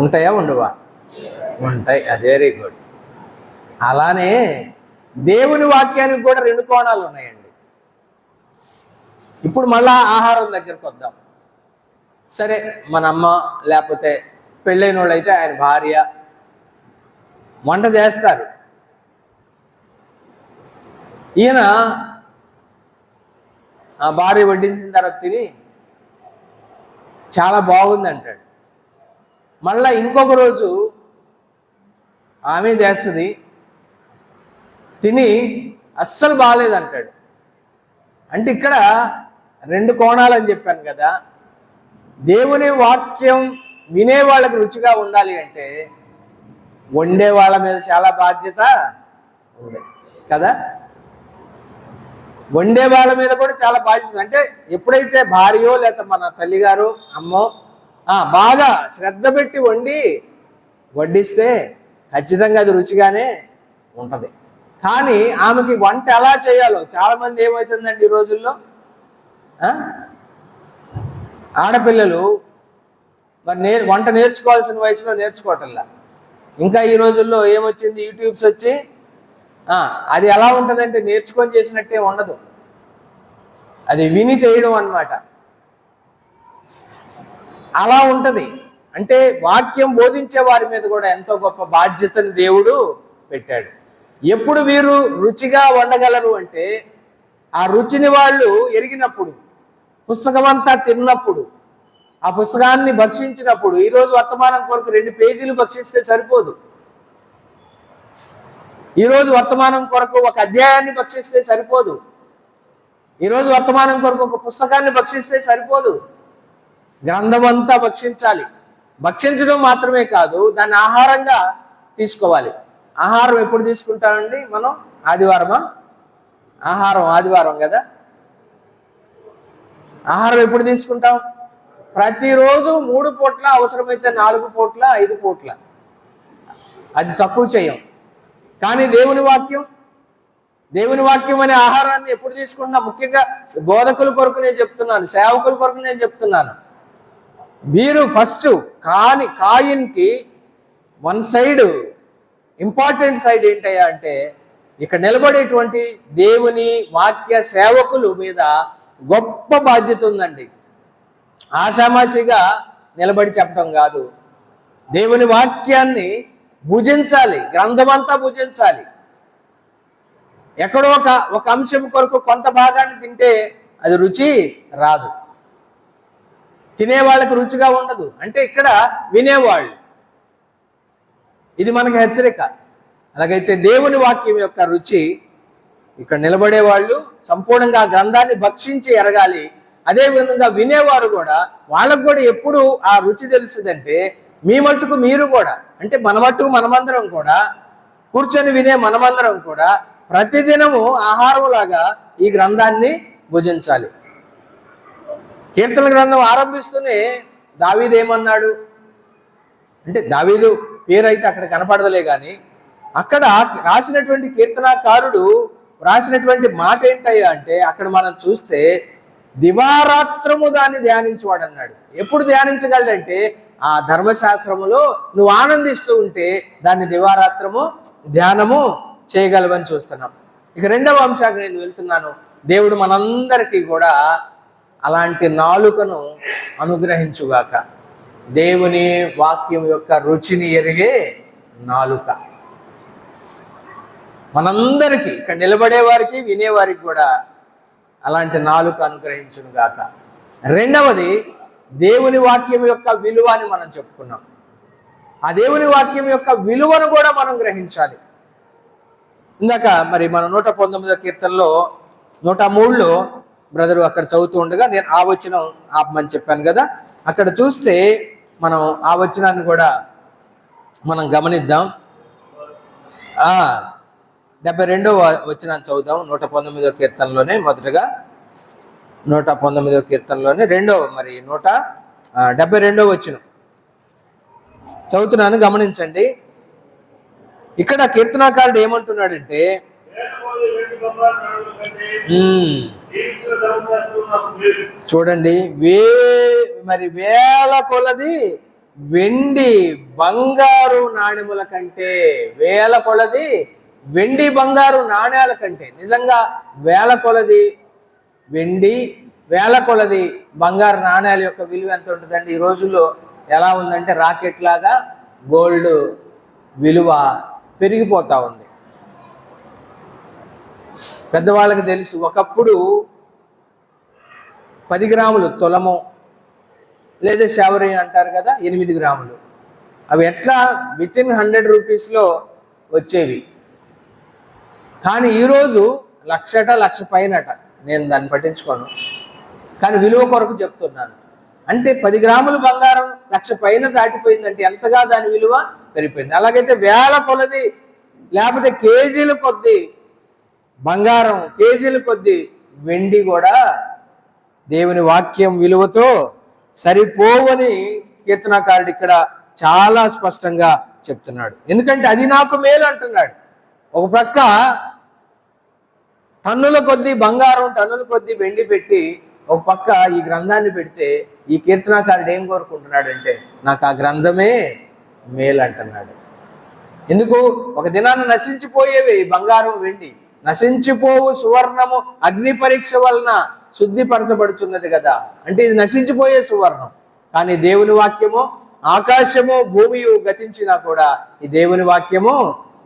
ఉంటాయా? ఉండవా? ఉంటాయి. అది వెరీ గుడ్. అలానే దేవుని వాక్యానికి కూడా 2 కోణాలు ఉన్నాయండి. ఇప్పుడు మళ్ళా ఆహారం దగ్గరకు వద్దాం. సరే, మన అమ్మ లేకపోతే పెళ్ళైన వాళ్ళు అయితే ఆయన భార్య వంట చేస్తారు. ఈయన ఆ భార్య వడ్డించిన తర్వాత తిని చాలా బాగుంది అంటాడు. మళ్ళా ఇంకొక రోజు ఆమె చేస్తుంది, తిని అస్సలు బాగాలేదంటాడు. అంటే ఇక్కడ 2 కోణాలు అని చెప్పాను కదా. దేవుని వాక్యం వినే వాళ్ళకి రుచిగా ఉండాలి అంటే వండే వాళ్ళ మీద చాలా బాధ్యత ఉంది కదా. వండే వాళ్ళ మీద కూడా చాలా బాధ్యత. అంటే ఎప్పుడైతే భార్యో లేకపోతే మన తల్లిగారు అమ్మో బాగా శ్రద్ధ పెట్టి వడ్డిస్తే ఖచ్చితంగా అది రుచిగానే ఉంటుంది. కానీ ఆమెకి వంట ఎలా చేయాలో చాలామంది ఏమవుతుందండి ఈ రోజుల్లో, ఆడపిల్లలు మరి వంట నేర్చుకోవాల్సిన వయసులో నేర్చుకోవటంలా. ఇంకా ఈ రోజుల్లో ఏమొచ్చింది, యూట్యూబ్స్ వచ్చి అది ఎలా ఉంటుందంటే నేర్చుకొని చేసినట్టే ఉండదు, అది విని చేయడం అన్నమాట. అలా ఉంటుంది. అంటే వాక్యం బోధించే వారి మీద కూడా ఎంతో గొప్ప బాధ్యతను దేవుడు పెట్టాడు. ఎప్పుడు వీరు రుచిగా వండగలరు అంటే ఆ రుచిని వాళ్ళు ఎరిగినప్పుడు, పుస్తకం అంతా తిన్నప్పుడు, ఆ పుస్తకాన్ని భక్షించినప్పుడు. ఈరోజు వర్తమానం కొరకు 2 పేజీలు భక్షిస్తే సరిపోదు. ఈరోజు వర్తమానం కొరకు 1 అధ్యాయాన్ని భక్షిస్తే సరిపోదు. ఈరోజు వర్తమానం కొరకు 1 పుస్తకాన్ని భక్షిస్తే సరిపోదు. గ్రంథం అంతా భక్షించాలి. భక్షించడం మాత్రమే కాదు, దాన్ని ఆహారంగా తీసుకోవాలి. ఆహారం ఎప్పుడు తీసుకుంటామండి మనం? ఆదివారమా? ఆహారం ఆదివారం కదా. ఆహారం ఎప్పుడు తీసుకుంటాం? ప్రతిరోజు 3 పూట్ల, అవసరమైతే 4 పూట్ల, 5 పూట్ల. అది తక్కువ చేయం. కానీ దేవుని వాక్యం అనే ఆహారాన్ని ఎప్పుడు తీసుకుంటున్నా? ముఖ్యంగా బోధకుల కొరకు నేను చెప్తున్నాను, సేవకుల కొరకు నేను చెప్తున్నాను. వీరు ఫస్ట్ కాయిన్కి 1 సైడ్, ఇంపార్టెంట్ సైడ్ ఏంటయ్యా అంటే ఇక్కడ నిలబడేటువంటి దేవుని వాక్య సేవకులు మీద గొప్ప బాధ్యత ఉందండి. ఆషామాషిగా నిలబడి చెప్పడం కాదు, దేవుని వాక్యాన్ని భుజించాలి, గ్రంథమంతా భుజించాలి. ఎక్కడో ఒక అంశం కొరకు కొంత భాగాన్ని తింటే అది రుచి రాదు, తినేవాళ్ళకి రుచిగా ఉండదు. అంటే ఇక్కడ వినేవాళ్ళు, ఇది మనకి హెచ్చరిక. అలాగైతే దేవుని వాక్యం యొక్క రుచి ఇక్కడ నిలబడేవాళ్ళు సంపూర్ణంగా ఆ గ్రంథాన్ని భక్షించి ఎరగాలి. అదేవిధంగా వినేవారు కూడా, వాళ్ళకు కూడా ఎప్పుడు ఆ రుచి తెలుస్తుందంటే మీ మట్టుకు మీరు కూడా, అంటే మన మట్టుకు మనమందరం కూడా కూర్చొని వినే మనమందరం కూడా ప్రతిదినము ఆహారం లాగా ఈ గ్రంథాన్ని భుజించాలి. కీర్తన గ్రంథం ఆరంభిస్తూనే దావీదు ఏమన్నాడు అంటే, దావీదు పేరు అయితే అక్కడ కనపడదలే కానీ అక్కడ రాసినటువంటి కీర్తనాకారుడు రాసినటువంటి మాట ఏంటయ్యా అంటే, అక్కడ మనం చూస్తే దివారాత్రము దాన్ని ధ్యానించువాడు అన్నాడు. ఎప్పుడు ధ్యానించగలడంటే ఆ ధర్మశాస్త్రములో నువ్వు ఆనందిస్తూ ఉంటే దాన్ని దివారాత్రము ధ్యానము చేయగలవని చూస్తున్నాం. ఇక 2వ అంశానికి నేను వెళ్తున్నాను. దేవుడు మనందరికీ కూడా అలాంటి నాలుకను అనుగ్రహించుగాక. దేవుని వాక్యం యొక్క రుచిని ఎరిగే నాలుక. మనందరికీ ఇక్కడ నిలబడే వారికి వినేవారికి కూడా అలాంటి నాలుక అనుగ్రహించును గాక. రెండవది, దేవుని వాక్యం యొక్క విలువ అని మనం చెప్పుకున్నాం. ఆ దేవుని వాక్యం యొక్క విలువను కూడా మనం గ్రహించాలి. ఇందాక మరి మన 119వ కీర్తనలో 103లో బ్రదరు అక్కడ చదువుతూ ఉండగా నేను ఆ వచనం ఆపమని చెప్పాను కదా. అక్కడ చూస్తే మనం ఆ వచనాన్ని కూడా మనం గమనిద్దాం. 72వ వచనాన్ని చదువుదాం. 119వ కీర్తనలోనే మొదటగా 119వ కీర్తనలోనే 172వ వచనం చదువుతున్నాను, గమనించండి. ఇక్కడ కీర్తనాకారుడు ఏమంటున్నాడంటే, చూడండి, వేల కొలది వెండి బంగారు నాణెముల కంటే, వేల కొలది వెండి బంగారు నాణ్యాల కంటే, నిజంగా వేల కొలది వెండి, వేల కొలది బంగారు నాణ్యాల యొక్క విలువ ఎంత ఉంటుందండి? ఈ రోజుల్లో ఎలా ఉందంటే రాకెట్ లాగా గోల్డ్ విలువ పెరిగిపోతా ఉంది. పెద్దవాళ్ళకి తెలుసు, ఒకప్పుడు 10 గ్రాములు తులము లేదా శావరీ అంటారు కదా, 8 గ్రాములు, అవి ఎట్లా వితిన్ 100 రూపీస్లో వచ్చేవి. కానీ ఈరోజు 1,00,000 1,00,000 పైనట. నేను దాన్ని పట్టించుకోను, కానీ విలువ కొరకు చెప్తున్నాను. అంటే 10 గ్రాముల బంగారం 1,00,000 పైన దాటిపోయిందంటే ఎంతగా దాని విలువ పెరిగిపోయింది. అలాగైతే వేల కొలది లేకపోతే కేజీల కొద్ది బంగారం, కేజీల కొద్ది వెండి కూడా దేవుని వాక్యం విలువతో సరిపోవని కీర్తనాకారుడు ఇక్కడ చాలా స్పష్టంగా చెప్తున్నాడు. ఎందుకంటే అది నాకు మేలు అంటున్నాడు. ఒక ప్రక్క టన్నుల కొద్ది బంగారం, టన్నుల కొద్ది వెండి పెట్టి ఒక పక్క ఈ గ్రంథాన్ని పెడితే ఈ కీర్తనాకారుడు ఏం కోరుకుంటున్నాడంటే, నాకు ఆ గ్రంథమే మేలు అంటున్నాడు. ఎందుకు? ఒక దినాన్ని నశించిపోయేవి బంగారం, వెండి, నశించిపోవు సువర్ణము అగ్ని పరీక్ష వలన శుద్ధిపరచబడుతున్నది కదా. అంటే ఇది నశించిపోయే సువర్ణం. కానీ దేవుని వాక్యము, ఆకాశము భూమియు గతించినా కూడా ఈ దేవుని వాక్యము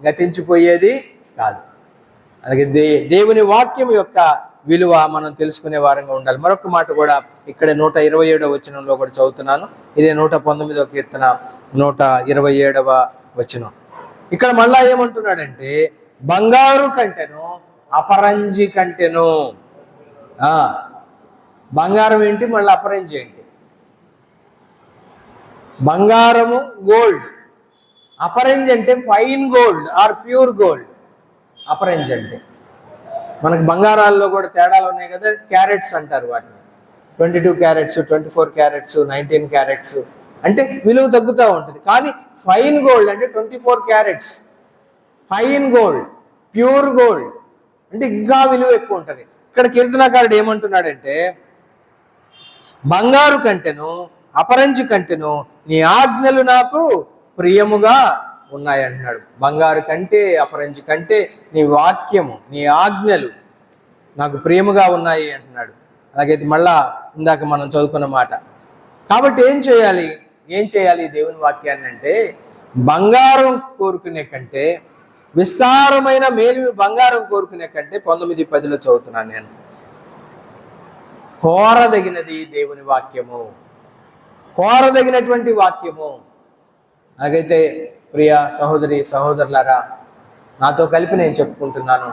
గతించిపోయేది కాదు. అలాగే దేవుని వాక్యం యొక్క విలువ మనం తెలుసుకునే వారంగా ఉండాలి. మరొక మాట కూడా ఇక్కడ 127వ వచనంలో కూడా చదువుతున్నాను. ఇదే 119వ కీర్తన 127వ వచనం. ఇక్కడ మళ్ళా ఏమంటున్నాడంటే, బంగారు కంటెను అపరంజి కంటెను. బంగారం ఏంటి, మళ్ళీ అపరంజి ఏంటి? బంగారము గోల్డ్, అపరంజి అంటే fine gold or pure gold. అపరంజి అంటే మనకు బంగారాల్లో కూడా తేడాలు ఉన్నాయి కదా, క్యారెట్స్ అంటారు వాటిని. 22 క్యారెట్స్, 24 క్యారెట్స్, 19 క్యారెట్స్ అంటే విలువ తగ్గుతూ ఉంటుంది. కానీ ఫైన్ గోల్డ్ అంటే 24 carats fine gold, pure gold అంటే ఇంకా విలువ ఎక్కువ ఉంటుంది. ఇక్కడ కీర్తనాకారుడు ఏమంటున్నాడంటే, బంగారు కంటెను అపరంజి కంటెను నీ ఆజ్ఞలు నాకు ప్రియముగా ఉన్నాయి అంటున్నాడు. బంగారు కంటే, అపరంజి కంటే నీ వాక్యము, నీ ఆజ్ఞలు నాకు ప్రియముగా ఉన్నాయి అంటున్నాడు. అలాగైతే మళ్ళా ఇందాక మనం చదువుకున్న మాట. కాబట్టి ఏం చేయాలి దేవుని వాక్యాన్ని అంటే, బంగారం కోరుకునే కంటే, విస్తారమైన మేలు బంగారం కోరుకునే కంటే 19:10లో చదువుతున్నాను నేను, కోరదగినది దేవుని వాక్యము, కోరదగినటువంటి వాక్యము. అలాగైతే ప్రియ సహోదరి సహోదరులారా, నాతో కలిపి నేను చెప్పుకుంటున్నాను,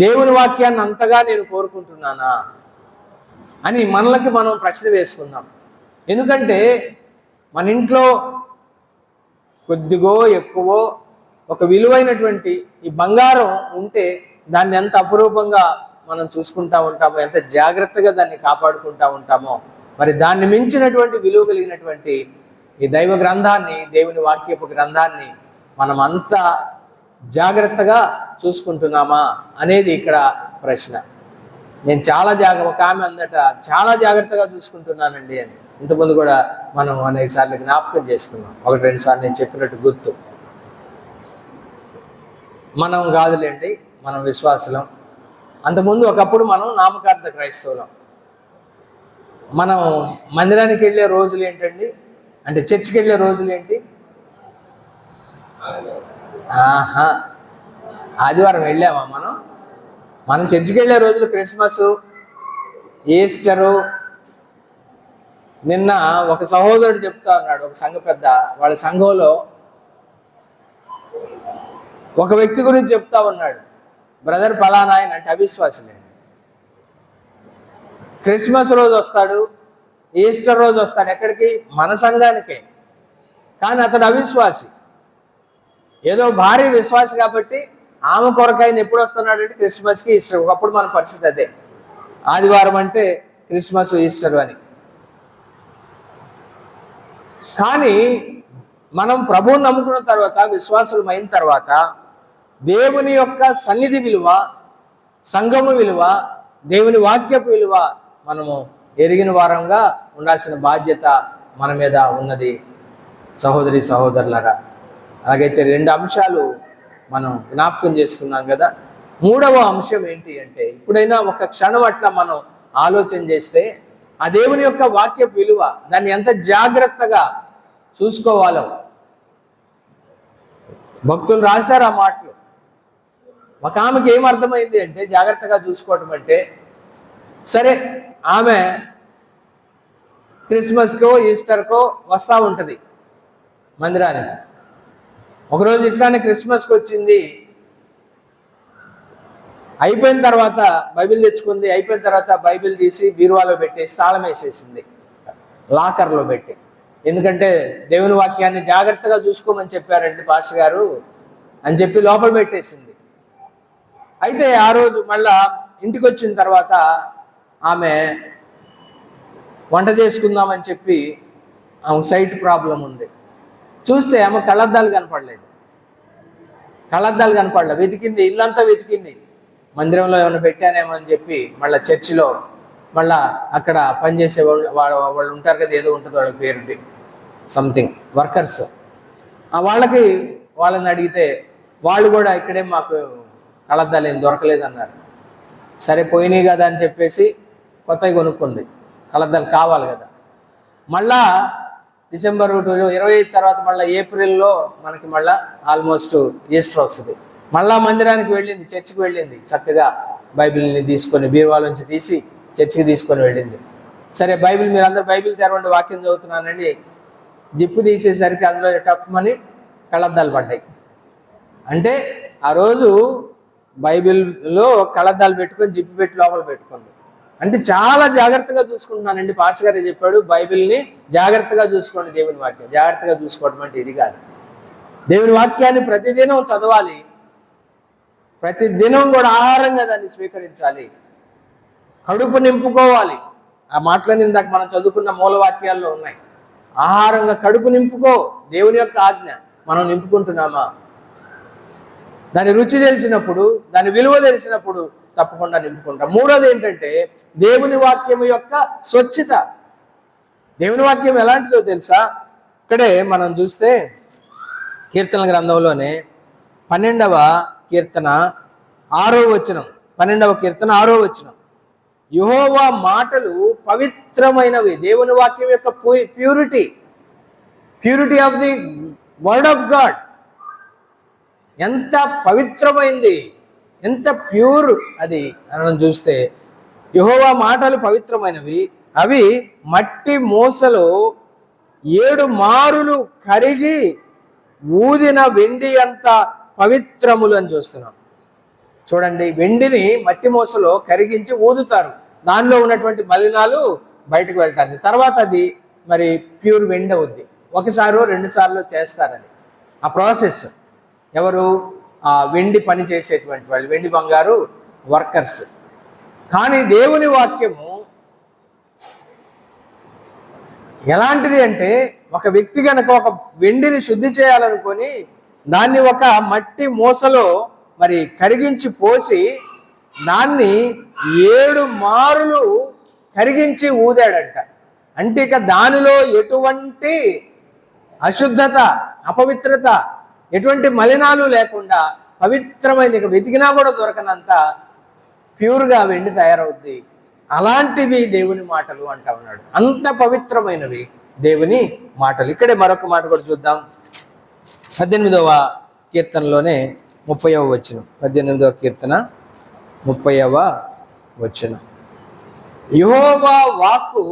దేవుని వాక్యాన్ని అంతగా నేను కోరుకుంటున్నానా అని మనలకి మనం ప్రశ్న వేసుకుందాం. ఎందుకంటే మన ఇంట్లో కొద్దిగో ఎక్కువో ఒక విలువైనటువంటి ఈ బంగారం ఉంటే దాన్ని ఎంత అపురూపంగా మనం చూసుకుంటా ఉంటామో, ఎంత జాగ్రత్తగా దాన్ని కాపాడుకుంటా ఉంటామో, మరి దాన్ని మించినటువంటి విలువ కలిగినటువంటి ఈ దైవ గ్రంథాన్ని, దేవుని వాక్యపు గ్రంథాన్ని మనం అంత జాగ్రత్తగా చూసుకుంటున్నామా అనేది ఇక్కడ ప్రశ్న. నేను ఒక ఆమె అందట చాలా జాగ్రత్తగా చూసుకుంటున్నానండి అని. ఇంతకుముందు కూడా మనం అనేక సార్లు జ్ఞాపకం చేసుకున్నాం. 1-2 సార్లు నేను చెప్పినట్టు గుర్తు. మనం కాదులేండి, మనం విశ్వాసులం. అంతకుముందు ఒకప్పుడు మనం నామకార్థ క్రైస్తవులం. మనం మందిరానికి వెళ్ళే రోజులు ఏంటండి? అంటే చర్చికి వెళ్ళే రోజులు ఏంటి? ఆహా, ఆదివారం వెళ్ళామా మనం చర్చికి వెళ్ళే రోజులు క్రిస్మస్, ఈస్టరు. నిన్న ఒక సహోదరుడు చెప్తా ఉన్నాడు, ఒక సంఘ పెద్ద, వాళ్ళ సంఘంలో ఒక వ్యక్తి గురించి చెప్తా ఉన్నాడు. బ్రదర్ పలానా ఆయన అంటే అవిశ్వాసులేండి. క్రిస్మస్ రోజు వస్తాడు, ఈస్టర్ రోజు వస్తాడు, ఎక్కడికి? మన సంఘానికే. కానీ అతడు అవిశ్వాసి. ఏదో భారీ విశ్వాసి కాబట్టి ఆమె కొరకాయన ఎప్పుడు వస్తున్నాడంటే క్రిస్మస్కి, ఈస్టర్. ఒకప్పుడు మన పరిస్థితి అదే, ఆదివారం అంటే క్రిస్మస్, ఈస్టర్ అని. కానీ మనం ప్రభువుని నమ్ముకున్న తర్వాత, విశ్వాసులం అయిన తర్వాత, దేవుని యొక్క సన్నిధి విలువ, సంఘము విలువ, దేవుని వాక్యపు విలువ మనము ఎరిగిన వారంగా ఉండాల్సిన బాధ్యత మన మీద ఉన్నది సహోదరి సహోదరులారా. అలాగైతే 2 అంశాలు మనం జ్ఞాపకం చేసుకున్నాం కదా. 3వ అంశం ఏంటి అంటే, ఇప్పుడైనా ఒక క్షణం అట్లా మనం ఆలోచన చేస్తే, ఆ దేవుని యొక్క వాక్యపు విలువ, దాన్ని ఎంత జాగ్రత్తగా చూసుకోవాలో భక్తులు రాశారు ఆ మాటలు. ఒక ఆమెకి ఏం అర్థమైంది అంటే, జాగ్రత్తగా చూసుకోవటం అంటే, సరే ఆమె క్రిస్మస్కో ఈస్టర్కో వస్తూ ఉంటుంది మందిరానికి. ఒకరోజు ఇట్లానే క్రిస్మస్కి వచ్చింది, అయిపోయిన తర్వాత బైబిల్ తెచ్చుకుంది. అయిపోయిన తర్వాత బైబిల్ తీసి బీరువాలో పెట్టేసి తాళం వేసేసింది, లాకర్లో పెట్టి. ఎందుకంటే దేవుని వాక్యాన్ని జాగ్రత్తగా చూసుకోమని చెప్పారండి పాస్టర్ గారు అని చెప్పి లోపల పెట్టేసింది. అయితే ఆ రోజు మళ్ళా ఇంటికి వచ్చిన తర్వాత ఆమె వంట చేసుకుందామని చెప్పి, ఆమెకు సైట్ ప్రాబ్లం ఉంది. చూస్తే ఆమె కళ్ళద్దాలు కనపడలేదు. వెతికింది, ఇల్లంతా వెతికింది, మందిరంలో ఏమైనా పెట్టానేమో అని చెప్పి. మళ్ళీ చర్చిలో మళ్ళా అక్కడ పనిచేసే వాళ్ళు ఉంటారు కదా, ఏదో ఉంటుంది వాళ్ళ పేరుండి, సంథింగ్ వర్కర్స్. వాళ్ళని అడిగితే వాళ్ళు కూడా ఇక్కడే మాకు కళ్ళద్దాలు ఏం దొరకలేదన్నారు. సరే పోయినాయి కదా అని చెప్పేసి కొత్తవి కొనుక్కుంది. కళ్ళద్దాలు కావాలి కదా. మళ్ళా డిసెంబర్ 25 తర్వాత మళ్ళీ ఏప్రిల్లో మనకి మళ్ళీ ఆల్మోస్ట్ ఈస్టర్ వస్తుంది. మళ్ళా మందిరానికి వెళ్ళింది, చర్చికి వెళ్ళింది. చక్కగా బైబిల్ని తీసుకొని బీరువాలోంచి తీసి చర్చికి తీసుకొని వెళ్ళింది. సరే బైబిల్, మీరు అందరు బైబిల్ తెరవండి, వాక్యం చదువుతున్నానండి. జిప్పు తీసేసరికి అందులో టప్మని కళ్ళద్దాలు పడ్డాయి. అంటే ఆ రోజు బైబిల్లో కళ్ళద్దాలు పెట్టుకొని జిప్పు పెట్టి లోపల పెట్టుకుంది. అంటే చాలా జాగ్రత్తగా చూసుకుంటున్నానండి. పాస్టర్ గారే చెప్పాడు, బైబిల్ని జాగ్రత్తగా చూసుకోండి. దేవుని వాక్యం జాగ్రత్తగా చూసుకోవడం అంటే ఇది కాదు. దేవుని వాక్యాన్ని ప్రతిదినం చదవాలి, ప్రతిదినం కూడా ఆహారంగా దాన్ని స్వీకరించాలి, కడుపు నింపుకోవాలి. ఆ మాటలని ఇందాక మనం చదువుకున్న మూలవాక్యాల్లో ఉన్నాయి. ఆహారంగా కడుపు నింపుకో, దేవుని యొక్క ఆజ్ఞ. మనం నింపుకుంటున్నామా? దాని రుచి తెలిసినప్పుడు, దాని విలువ తెలిసినప్పుడు తప్పకుండా నింపుకుంటాం. 3వది ఏంటంటే, దేవుని వాక్యం యొక్క స్వచ్ఛత. దేవుని వాక్యం ఎలాంటిదో తెలుసా? ఇక్కడే మనం చూస్తే కీర్తన గ్రంథంలోనే 12వ కీర్తన 6వ వచనం, 12వ కీర్తన 6వ వచనం, యెహోవా మాటలు పవిత్రమైనవి. దేవుని వాక్యం యొక్క purity of the word of God ఎంత పవిత్రమైంది, ఎంత ప్యూర్ అది మనం చూస్తే. యెహోవా మాటలు పవిత్రమైనవి, అవి మట్టి మూసలో 7 మారులు కరిగి ఊదిన వెండి అంత పవిత్రములు అని చూస్తున్నాం. చూడండి, వెండిని మట్టి మూసలో కరిగించి ఊదుతారు, దానిలో ఉన్నటువంటి మలినాలు బయటకు వెళ్తాయి. తర్వాత అది మరి ప్యూర్ వెండి అవుద్ది. 1 సారో 2 సార్లు చేస్తారు అది, ఆ ప్రాసెస్. ఎవరు? ఆ వెండి పని చేసేటువంటి వాళ్ళు, వెండి బంగారు వర్కర్స్. కానీ దేవుని వాక్యము ఎలాంటిది అంటే, ఒక వ్యక్తి కనుక ఒక వెండిని శుద్ధి చేయాలనుకొని దాన్ని ఒక మట్టి మూసలో మరి కరిగించి పోసి దాన్ని 7 మారులు కరిగించి ఊదాడంట. అంటే ఇక దానిలో ఎటువంటి అశుద్ధత, అపవిత్రత, ఎటువంటి మలినాలు లేకుండా పవిత్రమైనది, ఇక వెతికినా కూడా దొరకనంత ప్యూర్గా వెండి తయారవుద్ది. అలాంటివి దేవుని మాటలు అంటా ఉన్నాడు. అంత పవిత్రమైనవి దేవుని మాటలు. ఇక్కడే మరొక మాట కూడా చూద్దాం. 18వ కీర్తనలోనే 30వ వచనం. 18వ కీర్తన 30వ వచనం. యెహోవా వాక్కు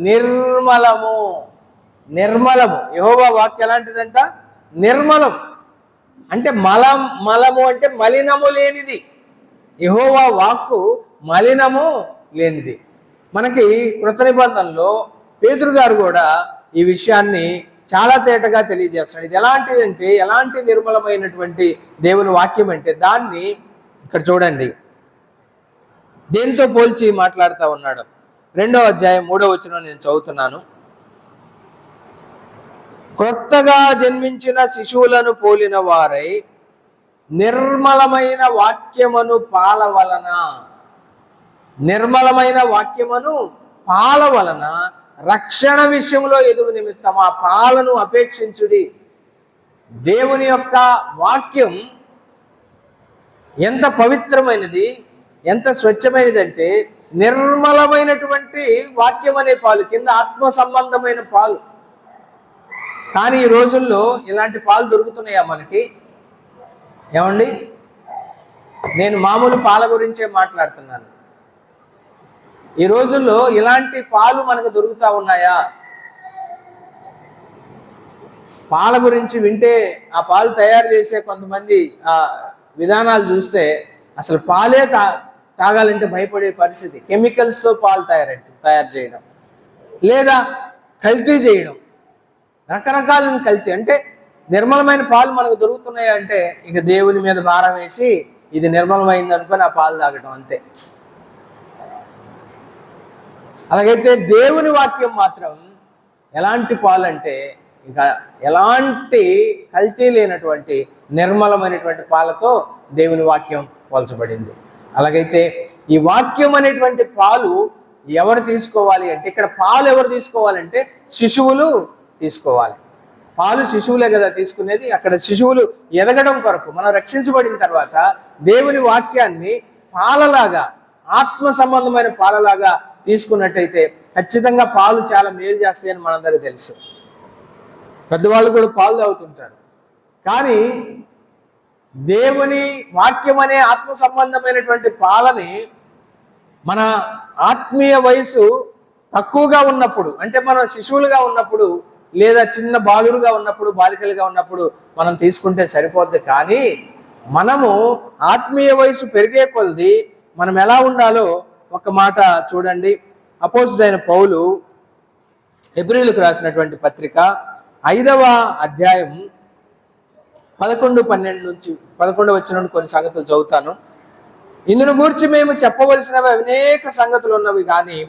నిర్మలము. నిర్మలము. యెహోవా వాక్కు ఎలాంటిదంట? నిర్మలం. అంటే మలము అంటే మలినము లేనిది. యెహోవా వాక్కు మలినము లేనిది. మనకి కృత నిబంధనలో పేతురు గారు కూడా ఈ విషయాన్ని చాలా తేటగా తెలియజేస్తున్నాడు. ఇది ఎలాంటిదంటే, ఎలాంటి నిర్మలమైనటువంటి దేవుని వాక్యం అంటే, దాన్ని ఇక్కడ చూడండి దేనితో పోల్చి మాట్లాడుతూ ఉన్నాడు. 2వ అధ్యాయం 3వ వచనం నేను చదువుతున్నాను. క్రొత్తగా జన్మించిన శిశువులను పోలిన వారై నిర్మలమైన వాక్యమును పాల వలన, నిర్మలమైన వాక్యమును పాల వలన రక్షణ విషయంలో ఎదుగు నిమిత్తం ఆ పాలను అపేక్షించుడి. దేవుని యొక్క వాక్యం ఎంత పవిత్రమైనది, ఎంత స్వచ్ఛమైనది అంటే, నిర్మలమైనటువంటి వాక్యం అనే పాలు, కింద ఆత్మ సంబంధమైన పాలు. కానీ ఈ రోజుల్లో ఇలాంటి పాలు దొరుకుతున్నాయా మనకి? ఏమండి, నేను మామూలు పాల గురించే మాట్లాడుతున్నాను. ఈ రోజుల్లో ఇలాంటి పాలు మనకు దొరుకుతా ఉన్నాయా? పాల గురించి వింటే, ఆ పాలు తయారు చేసే కొంతమంది ఆ విధానాలు చూస్తే అసలు పాలే తాగాలంటే భయపడే పరిస్థితి. కెమికల్స్తో పాలు తయారు చేయడం, లేదా కల్తీ చేయడం, రకరకాలను కల్తీ. అంటే నిర్మలమైన పాలు మనకు దొరుకుతున్నాయి అంటే ఇక దేవుని మీద భారం వేసి ఇది నిర్మలమైంది అనుకొని ఆ పాలు తాగడం అంతే. అలాగైతే దేవుని వాక్యం మాత్రం ఎలాంటి పాలు అంటే, ఇక ఎలాంటి కల్తీ లేనటువంటి నిర్మలమైనటువంటి పాలతో దేవుని వాక్యం పోల్చబడింది. అలాగైతే ఈ వాక్యం అనేటువంటి పాలు ఎవరు తీసుకోవాలి అంటే, ఇక్కడ పాలు ఎవరు తీసుకోవాలంటే శిశువులు తీసుకోవాలి. పాలు శిశువులే కదా తీసుకునేది. అక్కడ శిశువులు ఎదగడం కొరకు, మనం రక్షించబడిన తర్వాత దేవుని వాక్యాన్ని పాలలాగా, ఆత్మ సంబంధమైన పాలలాగా తీసుకున్నట్టయితే ఖచ్చితంగా పాలు చాలా మేలు చేస్తాయని మనందరికీ తెలుసు. పెద్దవాళ్ళు కూడా పాలు తాగుతుంటారు. కానీ దేవుని వాక్యం అనే ఆత్మ సంబంధమైనటువంటి పాలని మన ఆత్మీయ వయసు తక్కువగా ఉన్నప్పుడు, అంటే మనం శిశువులుగా ఉన్నప్పుడు, లేదా చిన్న బాలురుగా ఉన్నప్పుడు, బాలికలుగా ఉన్నప్పుడు మనం తీసుకుంటే సరిపోద్ది. కానీ మనము ఆత్మీయ వయసు పెరిగే కొలది మనం ఎలా ఉండాలో ఒక మాట చూడండి. అపోస్తలుడైన పౌలు హెబ్రీయులకు రాసినటువంటి పత్రిక 5వ అధ్యాయం 11 వచనం నుండి కొన్ని సంగతులు చదువుతాను. ఇందును గూర్చి మేము చెప్పవలసినవి అనేక సంగతులు ఉన్నవి, కానీ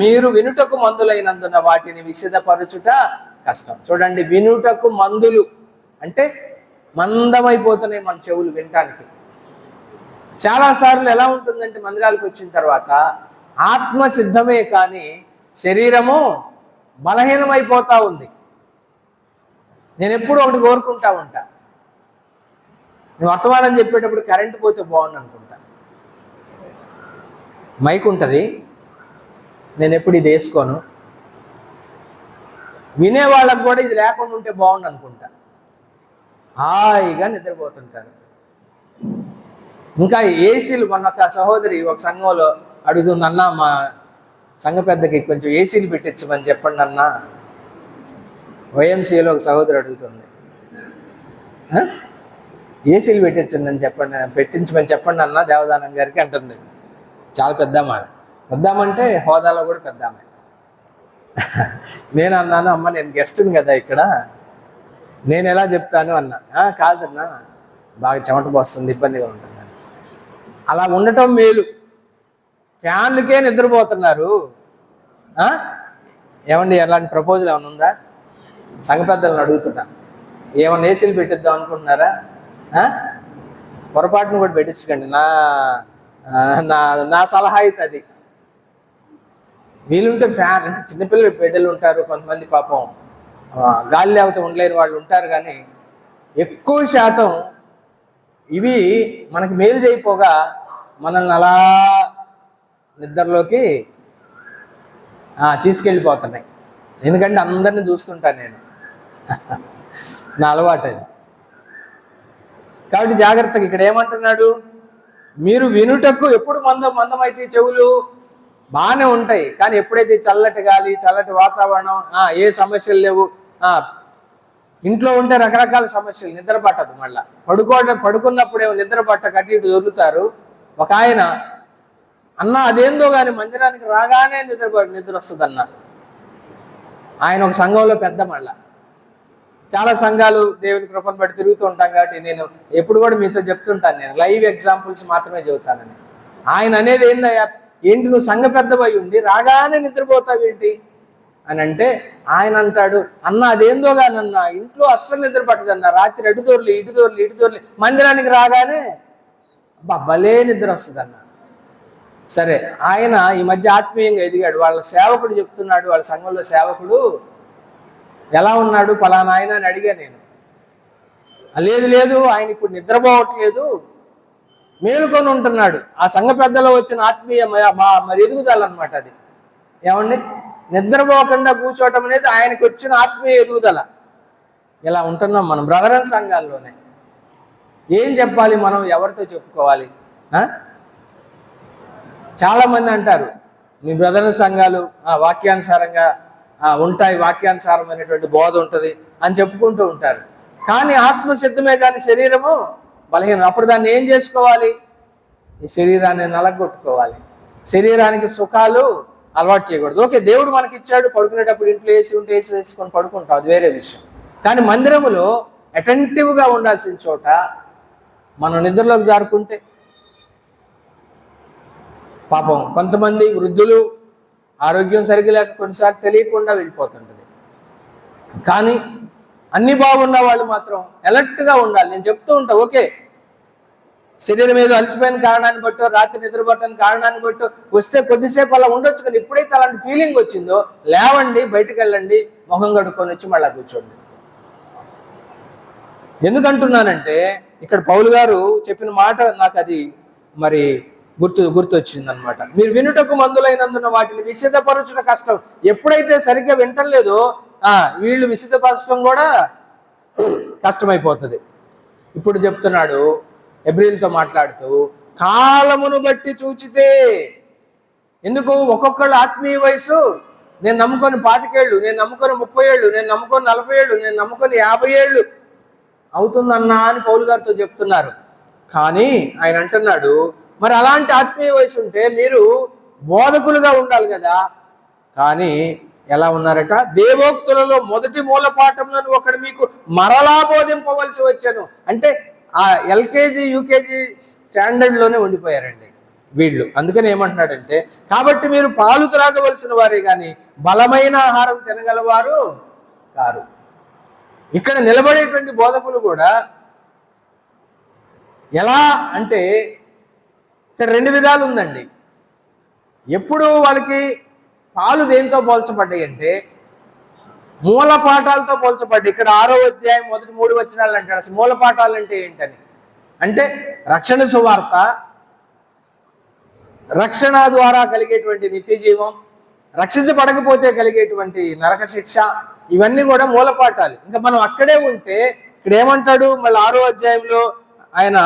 మీరు వినుటకు మందులైనందున వాటిని విశదపరచుట కష్టం. చూడండి, వినుటకు మందులు అంటే మందమైపోతున్నాయి మన చెవులు వినటానికి. చాలాసార్లు ఎలా ఉంటుందంటే, మందిరాలకు వచ్చిన తర్వాత ఆత్మ సిద్ధమే కానీ శరీరము బలహీనమైపోతూ ఉంది. నేను ఎప్పుడు ఒకటి కోరుకుంటా ఉంటా, నేను వర్తమానం చెప్పేటప్పుడు కరెంటు పోతే బాగుండు అనుకుంటా. మైక్ ఉంటుంది, నేను ఎప్పుడు ఇది వేసుకోను. వినేవాళ్ళకు కూడా ఇది లేకుండా ఉంటే బాగుండు అనుకుంటా. హాయిగా నిద్రపోతుంటారు. ఇంకా ఏసీలు, మొన్న ఒక సహోదరి ఒక సంఘంలో అడుగుతుంది, అన్న మా సంఘ పెద్దకి కొంచెం ఏసీలు పెట్టించమని చెప్పండి అన్న. వైఎంసీలో ఒక సహోదరు అడుగుతుంది, ఏసీలు పెట్టించమని చెప్పండి అన్న దేవదానం గారికి అంటుంది. చాలా పెద్దామంటే హోదాలో కూడా పెద్దామే. నేను అన్నాను, అమ్మ నేను గెస్ట్ని కదా ఇక్కడ, నేను ఎలా చెప్తాను అన్నా. కాదన్నా, బాగా చెమట పోస్తుంది, ఇబ్బందిగా ఉంటుంది. అలా ఉండటం మేలు. ఫ్యాన్లకే నిద్రపోతున్నారు. ఏమండి, ఎలాంటి ప్రపోజల్ ఏమైనా ఉందా? సంఘ పెద్దలను అడుగుతున్నా, ఏమన్నా ఏసీలు పెట్టిద్దాం అనుకుంటున్నారా? పొరపాటును కూడా పెట్టించకండి. నా సలహా అయితే అది. వీలుంటే ఫ్యాన్, అంటే చిన్నపిల్లలు బిడ్డలు ఉంటారు, కొంతమంది పాపం గాలి లేకపోతే ఉండలేని వాళ్ళు ఉంటారు. కానీ ఎక్కువ శాతం ఇవి మనకి మేలు చేయపోగా మనల్ని అలా నిద్రలోకి తీసుకెళ్ళిపోతున్నాయి. ఎందుకంటే అందరిని చూస్తుంటాను నేను, నా అలవాటు అది. కాబట్టి జాగ్రత్తగా ఇక్కడ ఏమంటున్నాడు, మీరు వినుటకు ఎప్పుడు మందమైతే చెవులు బాగానే ఉంటాయి, కానీ ఎప్పుడైతే చల్లటి గాలి, చల్లటి వాతావరణం, ఏ సమస్యలు లేవు, ఇంట్లో ఉంటే రకరకాల సమస్యలు, నిద్ర పట్టదు. మళ్ళీ పడుకున్నప్పుడేమో నిద్ర పట్టక అటు ఇటు దొరుకుతారు. ఒక ఆయన అన్న అదేందో కానీ మందిరానికి రాగానే నిద్ర వస్తుంది అన్న. ఆయన ఒక సంఘంలో పెద్ద. మళ్ళా చాలా సంఘాలు దేవుని కృపను బట్టి తిరుగుతూ ఉంటాం కాబట్టి నేను ఎప్పుడు కూడా మీతో చెప్తుంటాను, నేను లైవ్ ఎగ్జాంపుల్స్ మాత్రమే చెబుతానని. ఆయన అనేది ఏంటి నువ్వు సంఘ పెద్దవై ఉండి రాగానే నిద్రపోతావేంటి అని అంటే, ఆయన అంటాడు, అన్న అదేందో కానన్నా ఇంట్లో అస్సలు నిద్ర పట్టదన్న, రాత్రి అటు దొర్లి మందిరానికి రాగానే భలే నిద్ర వస్తుంది అన్న. సరే, ఆయన ఈ మధ్య ఆత్మీయంగా ఎదిగాడు. వాళ్ళ సేవకుడు చెప్తున్నాడు, వాళ్ళ సంఘంలో సేవకుడు ఎలా ఉన్నాడు పలానా ఆయన అని అడిగా నేను. లేదు ఆయన ఇప్పుడు నిద్రపోవట్లేదు, మేలుకొని ఉంటున్నాడు. ఆ సంఘ పెద్దలో వచ్చిన ఆత్మీయ మరి ఎదుగుదల అది. ఏమండి, నిద్రపోకుండా కూర్చోవటం అనేది ఆయనకు వచ్చిన ఆత్మీయ ఎదుగుదల. ఇలా ఉంటున్నాం మనం బ్రదరన్ సంఘాల్లోనే. ఏం చెప్పాలి మనం, ఎవరితో చెప్పుకోవాలి? చాలామంది అంటారు మీ బ్రదరన్ సంఘాలు వాక్యానుసారంగా ఉంటాయి, వాక్యానుసారమైనటువంటి బోధ ఉంటుంది అని చెప్పుకుంటూ ఉంటారు. కానీ ఆత్మ సిద్ధమే కానీ శరీరము బలహీనం. అప్పుడు దాన్ని ఏం చేసుకోవాలి? ఈ శరీరాన్ని నలగొట్టుకోవాలి. శరీరానికి సుఖాలు అలవాటు చేయకూడదు. ఓకే, దేవుడు మనకి ఇచ్చాడు, పడుకునేటప్పుడు ఇంట్లో ఏసీ ఉంటే ఏసీ వేసుకొని పడుకుంటాం, అది వేరే విషయం. కానీ మందిరములో అటెంటివ్గా ఉండాల్సిన చోట మనం నిద్రలోకి జారుకుంటే పాపం కొంతమంది వృద్ధులు ఆరోగ్యం సరిగ్గా లేక కొన్నిసార్లు తెలియకుండా వెళ్ళిపోతుంటుంది. కానీ అన్ని బాగున్న వాళ్ళు మాత్రం అలర్ట్గా ఉండాలి. నేను చెప్తూ ఉంటా, ఓకే శరీరం ఏదో అలసిపోయిన కారణాన్ని బట్టో, రాత్రి నిద్రపట్టని కారణాన్ని బట్టో వస్తే కొద్దిసేపు అలా ఉండొచ్చు. కానీ ఎప్పుడైతే అలాంటి ఫీలింగ్ వచ్చిందో లేవండి, బయటకు వెళ్ళండి, ముఖం కడుక్కొని వచ్చి మళ్ళీ కూర్చోండి. ఎందుకంటున్నానంటే ఇక్కడ పౌలు గారు చెప్పిన మాట నాకు అది మరి గుర్తొచ్చింది అనమాట. మీరు వినుటకు మందులైనందున వాటిని విసిదపరచుట కష్టం. ఎప్పుడైతే సరిగ్గా వింటలేదో వీళ్ళు విసిదపరచడం కూడా కష్టమైపోతుంది. ఇప్పుడు చెప్తున్నాడు ఎబ్రీల్తో మాట్లాడుతూ, కాలమును బట్టి చూచితే. ఎందుకు? ఒక్కొక్కళ్ళు ఆత్మీయ వయసు, నేను నమ్ముకొని 25 ఏళ్ళు, నేను నమ్ముకొని 30 ఏళ్ళు, నేను నమ్ముకొని 40 ఏళ్ళు, నేను నమ్ముకొని 50 ఏళ్ళు అవుతుందన్నా అని పౌలు గారితో చెప్తున్నారు. కానీ ఆయన అంటున్నాడు, మరి అలాంటి ఆత్మీయ వయసు ఉంటే మీరు బోధకులుగా ఉండాలి కదా. కానీ ఎలా ఉన్నారట? దేవోక్తులలో మొదటి మూలపాఠంలో ఒకడు మీకు మరలా బోధింపవలసి వచ్చాను. అంటే ఆ ఎల్కేజీ యూకేజీ స్టాండర్డ్లోనే ఉండిపోయారండి వీళ్ళు. అందుకని ఏమంటున్నాడంటే, కాబట్టి మీరు పాలు త్రాగవలసిన వారే కానీ బలమైన ఆహారం తినగలవారు కారు. ఇక్కడ నిలబడేటువంటి బోధకులు కూడా ఎలా అంటే, ఇక్కడ 2 విధాలు ఉందండి. ఎప్పుడు వాళ్ళకి పాలు దేంతో పోల్చబడ్డాయి అంటే మూల పాఠాలతో పోల్చబడ్డాయి. ఇక్కడ 6వ అధ్యాయం మొదటి 3 వచనాలు అంటాడు. అసలు మూల పాఠాలు అంటే ఏంటని అంటే రక్షణ సువార్త, రక్షణ ద్వారా కలిగేటువంటి నిత్య జీవం, రక్షించబడకపోతే కలిగేటువంటి నరక శిక్ష, ఇవన్నీ కూడా మూల పాఠాలు. ఇంకా మనం అక్కడే ఉంటే ఇక్కడ ఏమంటాడు మళ్ళీ 6వ అధ్యాయంలో ఆయన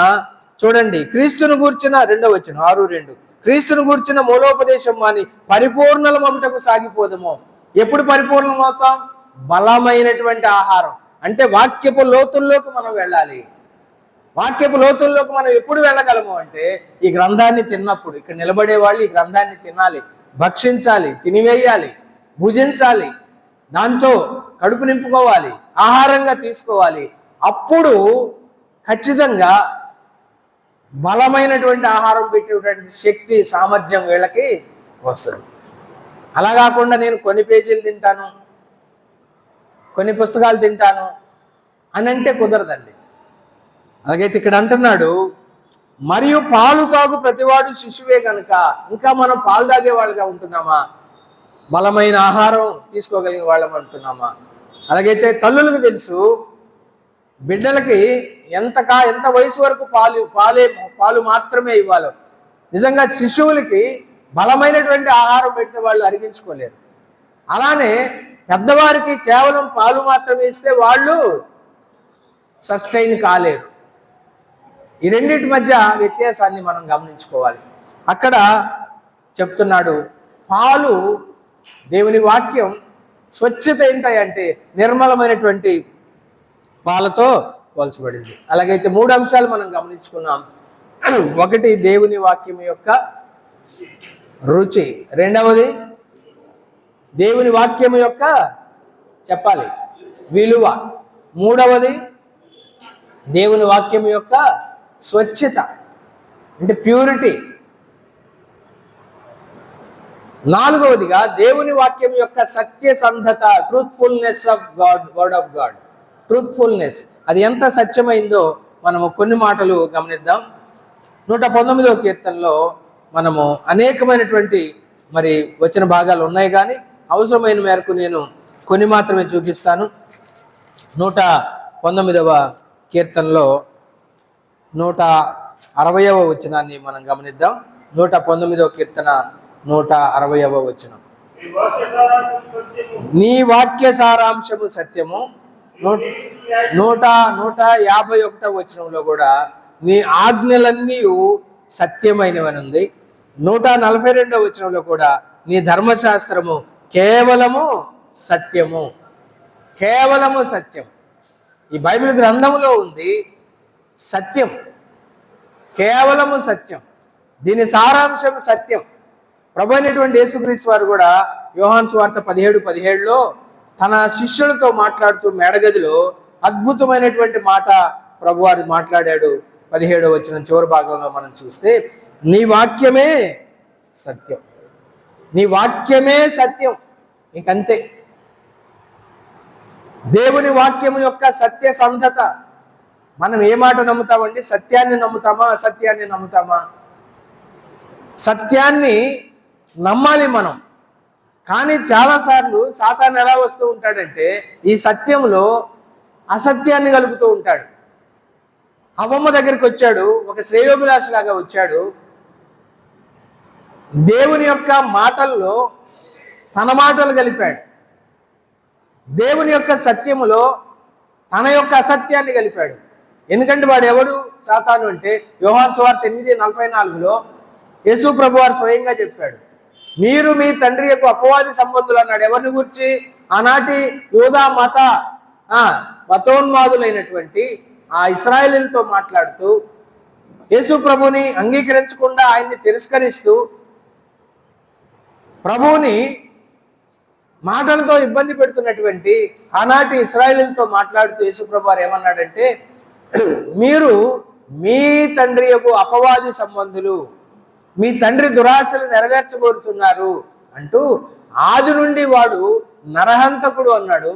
చూడండి, క్రీస్తును గూర్చిన 2వ వచనం 6:2, క్రీస్తును గూర్చిన మూలోపదేశం అని పరిపూర్ణమగుటకు సాగిపోదము. ఎప్పుడు పరిపూర్ణమవుతాం? బలమైనటువంటి ఆహారం అంటే వాక్యపు లోతుల్లోకి మనం వెళ్ళాలి. వాక్యపు లోతుల్లోకి మనం ఎప్పుడు వెళ్ళగలము అంటే ఈ గ్రంథాన్ని తిన్నప్పుడు. ఇక్కడ నిలబడే వాళ్ళు ఈ గ్రంథాన్ని తినాలి, భక్షించాలి, తినివేయాలి, భుజించాలి, దాంతో కడుపు నింపుకోవాలి, ఆహారంగా తీసుకోవాలి. అప్పుడు ఖచ్చితంగా బలమైనటువంటి ఆహారం పెట్టేటువంటి శక్తి, సామర్థ్యం వీళ్ళకి వస్తుంది. అలా కాకుండా నేను కొన్ని పేజీలు తింటాను, కొన్ని పుస్తకాలు తింటాను అని అంటే కుదరదండి. అలాగైతే ఇక్కడ అంటున్నాడు, మరియు పాలు తాగు ప్రతివాడు శిశువే కనుక. ఇంకా మనం పాలు తాగే వాళ్ళగా ఉంటున్నామా? బలమైన ఆహారం తీసుకోగలిగిన వాళ్ళం అంటున్నామా? అలాగైతే తల్లులకు తెలుసు బిడ్డలకి ఎంత వయసు వరకు పాలు మాత్రమే ఇవ్వాలో. నిజంగా శిశువులకి బలమైనటువంటి ఆహారం పెడితే వాళ్ళు అరిగించుకోలేరు. అలానే పెద్దవారికి కేవలం పాలు మాత్రమే ఇస్తే వాళ్ళు సస్టైన్ కాలేరు. ఈ రెండింటి మధ్య వ్యత్యాసాన్ని మనం గమనించుకోవాలి. అక్కడ చెప్తున్నాడు, పాలు, దేవుని వాక్యం స్వచ్ఛత ఏంటంటే నిర్మలమైనటువంటి పాలతో పోల్చబడింది. అలాగైతే 3 అంశాలు మనం గమనించుకున్నాం. ఒకటి, దేవుని వాక్యం యొక్క రుచి. రెండవది, దేవుని వాక్యం యొక్క చెప్పాలి విలువ. మూడవది, దేవుని వాక్యం యొక్క స్వచ్ఛత అంటే ప్యూరిటీ. నాలుగవదిగా దేవుని వాక్యం యొక్క సత్యసంధత, truthfulness of God, word of God. Truthfulness, అది ఎంత సత్యమైందో మనము కొన్ని మాటలు గమనిద్దాం. 119వ కీర్తనలో మనము అనేకమైనటువంటి మరి వచ్చిన భాగాలు ఉన్నాయి, కానీ అవసరమైన మేరకు నేను కొన్ని మాత్రమే చూపిస్తాను. 119వ కీర్తనలో 160వ వచనాన్ని మనం గమనిద్దాం. 119వ కీర్తన 160వ వచనం. నీ వాక్య సారాంశము సత్యము. 151వ వచనంలో కూడా నీ ఆజ్ఞలన్నీ సత్యమైనవని ఉంది. 142వ వచనంలో కూడా నీ ధర్మశాస్త్రము కేవలము సత్యము. కేవలము సత్యం. ఈ బైబిల్ గ్రంథంలో ఉంది సత్యం, కేవలము సత్యం. దీని సారాంశం సత్యం. ప్రభు అయినటువంటి యేసుక్రీస్తు వారు కూడా యోహాను సువార్త 17:17లో తన శిష్యులతో మాట్లాడుతూ మేడగదిలో అద్భుతమైనటువంటి మాట ప్రభువారు మాట్లాడాడు. 17వ వచనం చివరి భాగంలో మనం చూస్తే, నీ వాక్యమే సత్యం, నీ వాక్యమే సత్యం. ఇంకంతే. దేవుని వాక్యం యొక్క సత్యసంధత. మనం ఏ మాట నమ్ముతామండి? సత్యాన్ని నమ్ముతామా, అసత్యాన్ని నమ్ముతామా? సత్యాన్ని నమ్మాలి మనం. కానీ చాలాసార్లు సాతాను ఎలా వస్తూ ఉంటాడంటే ఈ సత్యంలో అసత్యాన్ని కలుపుతూ ఉంటాడు. అవ్వమ్మ దగ్గరికి వచ్చాడు, ఒక శ్రేయోభిలాషలాగా వచ్చాడు. దేవుని యొక్క మాటల్లో తన మాటలు కలిపాడు. దేవుని యొక్క సత్యములో తన యొక్క అసత్యాన్ని కలిపాడు. ఎందుకంటే వాడు ఎవడు సాతాను అంటే యోహాను సువార్త 8:44లో యేసు ప్రభువారు స్వయంగా చెప్పాడు, మీరు మీ తండ్రి యొక్క అపవాది సంబంధులు అన్నాడు. ఎవరిని గురించి? ఆనాటి యూదా మతోన్మాదులైనటువంటి ఆ ఇశ్రాయేలీలతో మాట్లాడుతూ, యేసు ప్రభుని అంగీకరించకుండా ఆయన్ని తిరస్కరిస్తూ, ప్రభువుని మాటలతో ఇబ్బంది పెడుతున్నటువంటి ఆనాటి ఇశ్రాయేలీలతో మాట్లాడుతూ యేసు ప్రభు వారు ఏమన్నాడంటే, మీరు మీ తండ్రి యొక్క అపవాది సంబంధులు, మీ తండ్రి దురాశలు నెరవేర్చగోరుతున్నారు అంటూ ఆది నుండి వాడు నరహంతకుడు అన్నాడు,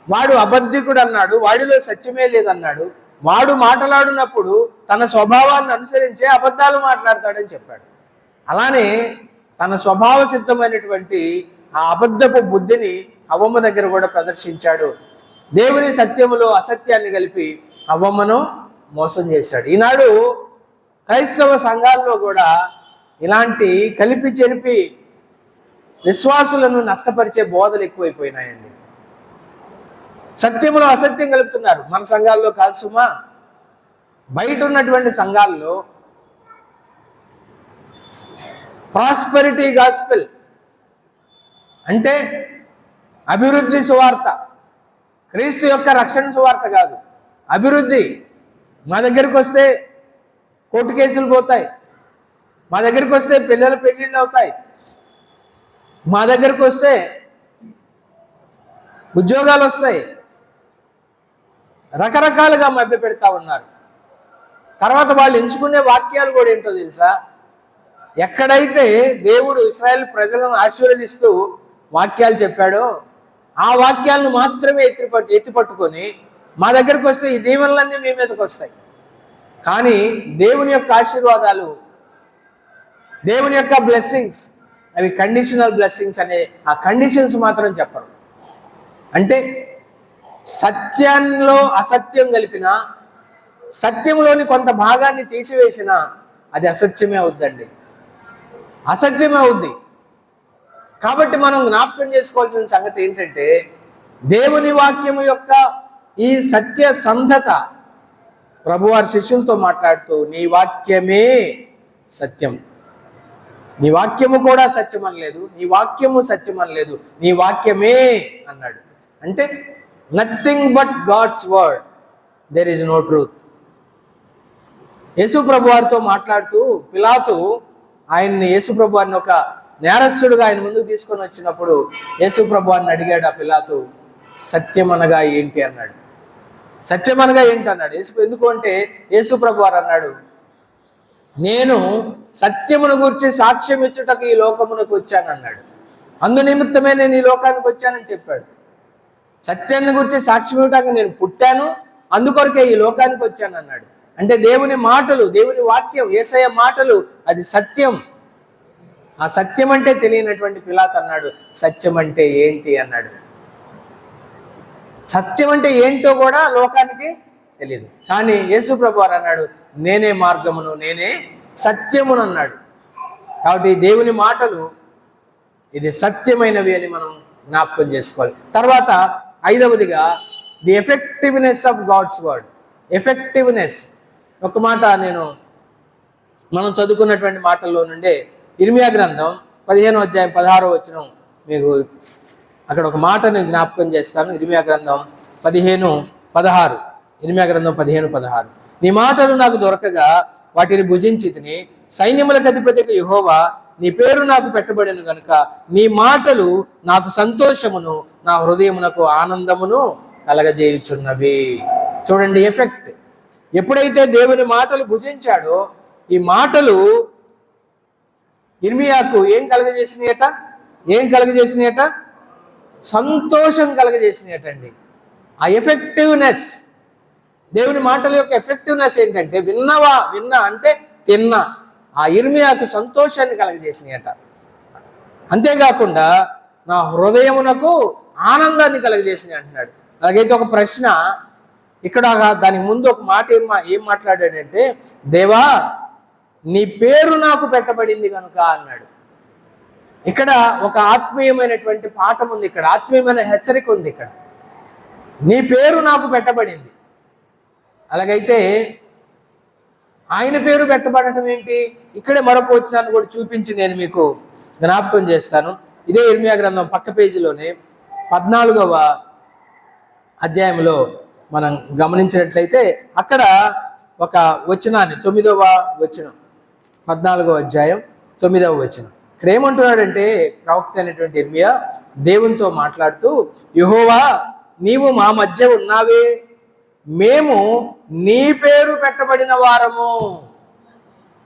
వాడు అబద్ధికుడు అన్నాడు, వాడిలో సత్యమే లేదన్నాడు, వాడు మాట్లాడినప్పుడు తన స్వభావాన్ని అనుసరించే అబద్ధాలు మాట్లాడతాడని చెప్పాడు. అలానే తన స్వభావ సిద్ధమైనటువంటి ఆ అబద్ధపు బుద్ధిని అవ్వమ్మ దగ్గర కూడా ప్రదర్శించాడు. దేవుని సత్యములో అసత్యాన్ని కలిపి అవ్వమ్మను మోసం చేశాడు. ఈనాడు క్రైస్తవ సంఘాల్లో కూడా ఇలాంటి కలిపి చెరిపి విశ్వాసులను నష్టపరిచే బోధలు ఎక్కువైపోయినాయండి. సత్యములో అసత్యం కలుపుతున్నారు. మన సంఘాల్లో కాదు సుమా, బయట ఉన్నటువంటి సంఘాల్లో ప్రాస్పెరిటీ గాస్పెల్ అంటే అభివృద్ధి సువార్త, క్రీస్తు యొక్క రక్షణ సువార్త కాదు, అభివృద్ధి. మా దగ్గరికి వస్తే కోర్టు కేసులు పోతాయి, మా దగ్గరికి వస్తే పిల్లల పెళ్ళిళ్ళు అవుతాయి, మా దగ్గరికి వస్తే ఉద్యోగాలు వస్తాయి, రకరకాలుగా మభ్య పెడతా ఉన్నారు. తర్వాత వాళ్ళు ఎంచుకునే వాక్యాలు కూడా ఏంటో తెలుసా? ఎక్కడైతే దేవుడు ఇశ్రాయేల్ ప్రజలను ఆశీర్వదిస్తూ వాక్యాలు చెప్పాడో ఆ వాక్యాలను మాత్రమే ఎత్తిపట్టుకొని మా దగ్గరికి వస్తే ఈ దీవెనలన్నీ మీ మీదకి వస్తాయి. కానీ దేవుని యొక్క ఆశీర్వాదాలు, దేవుని యొక్క బ్లెస్సింగ్స్, అవి కండిషనల్ బ్లెస్సింగ్స్ అనే ఆ కండిషన్స్ మాత్రం చెప్పరు. అంటే సత్యంలో అసత్యం కలిపిన, సత్యంలోని కొంత భాగాన్ని తీసివేసిన అది అసత్యమే అవుద్దండి, అసత్యమే అవుద్ది. కాబట్టి మనం జ్ఞాపకం చేసుకోవాల్సిన సంగతి ఏంటంటే, దేవుని వాక్యము యొక్క ఈ సత్యసంధత ప్రభువారి శిష్యులతో మాట్లాడుతూ, నీ వాక్యమే సత్యం, నీ వాక్యము కూడా సత్యం అనలేదు, నీ వాక్యము సత్యం అనలేదు, నీ వాక్యమే అన్నాడు. అంటే nothing but God's word, there is no truth. Yesu ప్రభు వారితో మాట్లాడుతూ పిలాతు యేసు ప్రభు వారిని ఒక నేరస్తుడుగా ఆయన ముందుకు తీసుకొని వచ్చినప్పుడు యేసు ప్రభు వారిని అడిగాడు ఆ పిలాతు, సత్యం అనగా ఏంటి అన్నాడు. సత్యం అనగా ఏంటి అన్నాడు. ఎందుకు అంటే యేసు ప్రభు వారు అన్నాడు, నేను సత్యమును గురించి సాక్ష్యం ఇచ్చుటకు ఈ లోకమునకు వచ్చాను అన్నాడు. అందు నిమిత్తమే నేను ఈ లోకానికి వచ్చానని చెప్పాడు. సత్యాన్ని గురించి సాక్ష్యం ఇవ్వటానికి నేను పుట్టాను, అందుకొరకే ఈ లోకానికి వచ్చాను అన్నాడు. అంటే దేవుని మాటలు, దేవుని వాక్యం, యేసయ్య మాటలు అది సత్యం. ఆ సత్యం అంటే తెలియనటువంటి పిలాతు అన్నాడు, సత్యం అంటే ఏంటి అన్నాడు. సత్యం అంటే ఏంటో కూడా లోకానికి తెలియదు. కానీ యేసు ప్రభు వారు అన్నాడు, నేనే మార్గమును, నేనే సత్యమును అన్నాడు. కాబట్టి దేవుని మాటలు ఇది సత్యమైనవి అని మనం జ్ఞాపకం చేసుకోవాలి. తర్వాత 5వదిగా the effectiveness of God's word. Effectiveness ఒక మాట మనం చదువుకున్నటువంటి మాటల్లో నుండే ఇర్మియా గ్రంథం 15వ అధ్యాయం 16వ వచనం మీకు అక్కడ ఒక మాటను జ్ఞాపకం చేస్తాను. ఇర్మియా గ్రంథం 15:16. ఇర్మియా గ్రంథం 15:16. నీ మాటలు నాకు దొరకగా వాటిని భుజించి తిని, సైన్యములకు అధిపతికి యెహోవా నీ పేరు నాకు పెట్టబడిన గనుక నీ మాటలు నాకు సంతోషమును, నా హృదయమునకు ఆనందమును కలగజేయుచున్నవి. చూడండి ఎఫెక్ట్. ఎప్పుడైతే దేవుని మాటలు భుజించాడో ఈ మాటలు ఇర్మియాకు ఏం కలగజేసినాయట? సంతోషం కలగజేసినట్టండి. ఆ ఎఫెక్టివ్నెస్, దేవుని మాటల యొక్క ఎఫెక్టివ్నెస్ ఏంటంటే విన్నా అంటే తిన్నా. ఆ ఇర్మియాకు సంతోషాన్ని కలగజేసినాయట. అంతేకాకుండా నా హృదయమునకు ఆనందాన్ని కలగజేసినాయి అంటున్నాడు. అలాగైతే ఒక ప్రశ్న ఇక్కడ, దానికి ముందు ఒక మాట ఏం మాట్లాడాడంటే, దేవా నీ పేరు నాకు పెట్టబడింది కనుక అన్నాడు. ఇక్కడ ఒక ఆత్మీయమైనటువంటి పాఠం ఉంది, ఇక్కడ ఆత్మీయమైన హెచ్చరిక ఉంది. ఇక్కడ నీ పేరు నాకు పెట్టబడింది. అలాగైతే ఆయన పేరు పెట్టబడటం ఏంటి? ఇక్కడే మరొక వచనాన్ని కూడా చూపించి నేను మీకు జ్ఞాపకం చేస్తాను. ఇదే ఇర్మియా గ్రంథం పక్క పేజీలోనే 14వ అధ్యాయంలో మనం గమనించినట్లయితే అక్కడ ఒక వచనాన్ని 9వ వచనం, 14వ అధ్యాయం 9వ వచనం. ఇక్కడ ఏమంటున్నాడంటే ప్రవక్త అయినటువంటి ఇర్మియా దేవునితో మాట్లాడుతూ, యెహోవా నీవు మా మధ్య ఉన్నావే, మేము నీ పేరు పెట్టబడిన వారము.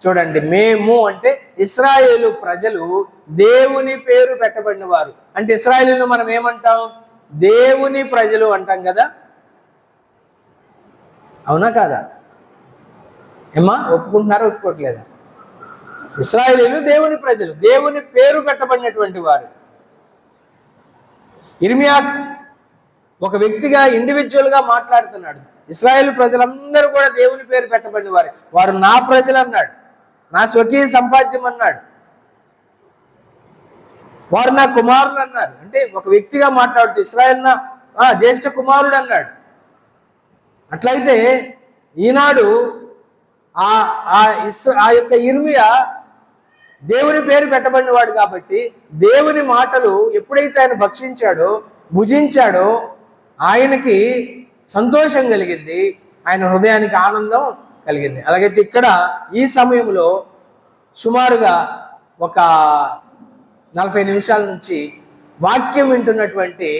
చూడండి, మేము అంటే ఇశ్రాయేలు ప్రజలు దేవుని పేరు పెట్టబడిన వారు. అంటే ఇశ్రాయేలును మనం ఏమంటాం? దేవుని ప్రజలు అంటాం కదా, అవునా కాదా? ఏమ్మా, ఒప్పుకుంటున్నారా ఒప్పుకోవట్లేదా? ఇశ్రాయేలీలు దేవుని ప్రజలు, దేవుని పేరు పెట్టబడినటువంటి వారు. ఇర్మియా ఒక వ్యక్తిగా ఇండివిజువల్గా మాట్లాడుతున్నాడు. ఇశ్రాయేలు ప్రజలందరూ కూడా దేవుని పేరు పెట్టబడిన వారు. వారు నా ప్రజలు అన్నాడు, నా స్వకీయ సంపాద్యం అన్నాడు, వారు నా కుమారులు అన్నారు. అంటే ఒక వ్యక్తిగా మాట్లాడుతూ ఇశ్రాయేల్ నా జ్యేష్ఠ కుమారుడు అన్నాడు. అట్లయితే ఈనాడు ఆ యొక్క ఇర్మియా దేవుని పేరు పెట్టబడిన వాడు కాబట్టి దేవుని మాటలు ఎప్పుడైతే ఆయన భక్షించాడో, భుజించాడో, ఆయనకి సంతోషం కలిగింది, ఆయన హృదయానికి ఆనందం కలిగింది. అలాగైతే ఇక్కడ ఈ సమయంలో సుమారుగా ఒక 40 నిమిషాల నుంచి వాక్యం వింటున్నటువంటి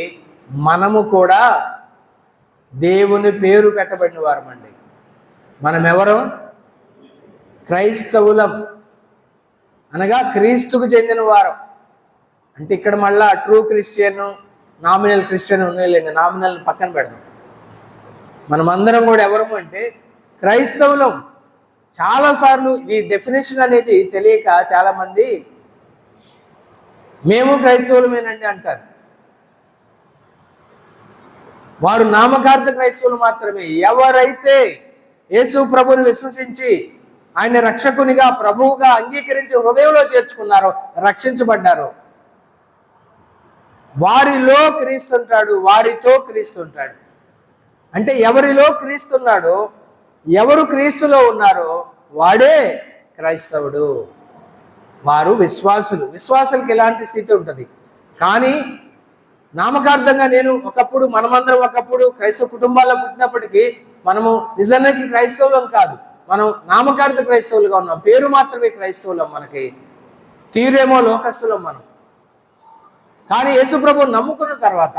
మనము కూడా దేవుని పేరు పెట్టబడిన వారమండి. మనం ఎవరు? క్రైస్తవులం, అనగా క్రీస్తుకు చెందిన వారం. అంటే ఇక్కడ మళ్ళా ట్రూ క్రిస్టియన్, నామినల్ క్రిస్టియన్ ఉన్నాయిలేండి, నామినల్ పక్కన పెడదాం. మనమందరం కూడా ఎవరము అంటే క్రైస్తవులం. చాలాసార్లు ఈ డెఫినేషన్ అనేది తెలియక చాలామంది మేము క్రైస్తవులమేనండి అంటారు. వారు నామకార్థ క్రైస్తవులు మాత్రమే. ఎవరైతే యేసు ప్రభుని విశ్వసించి ఆయన రక్షకునిగా, ప్రభువుగా అంగీకరించి హృదయంలో చేర్చుకున్నారో, రక్షించబడ్డారో. వారిలో క్రీస్తుంటాడు, వారితో క్రీస్తుంటాడు. అంటే ఎవరిలో క్రీస్తున్నాడో, ఎవరు క్రీస్తులో ఉన్నారో వాడే క్రైస్తవుడు. వారు విశ్వాసులు. విశ్వాసులకి ఎలాంటి స్థితి ఉంటుంది? కానీ నామకార్థంగా మనమందరం ఒకప్పుడు క్రైస్తవ కుటుంబాల్లో పుట్టినప్పటికీ మనము నిజానికి క్రైస్తవులం కాదు. మనం నామకార్థ క్రైస్తవులుగా ఉన్నాం, పేరు మాత్రమే క్రైస్తవులం. మనకి తీరేమో లోకస్తులం మనం. కానీ యేసుప్రభువుని నమ్ముకున్న తర్వాత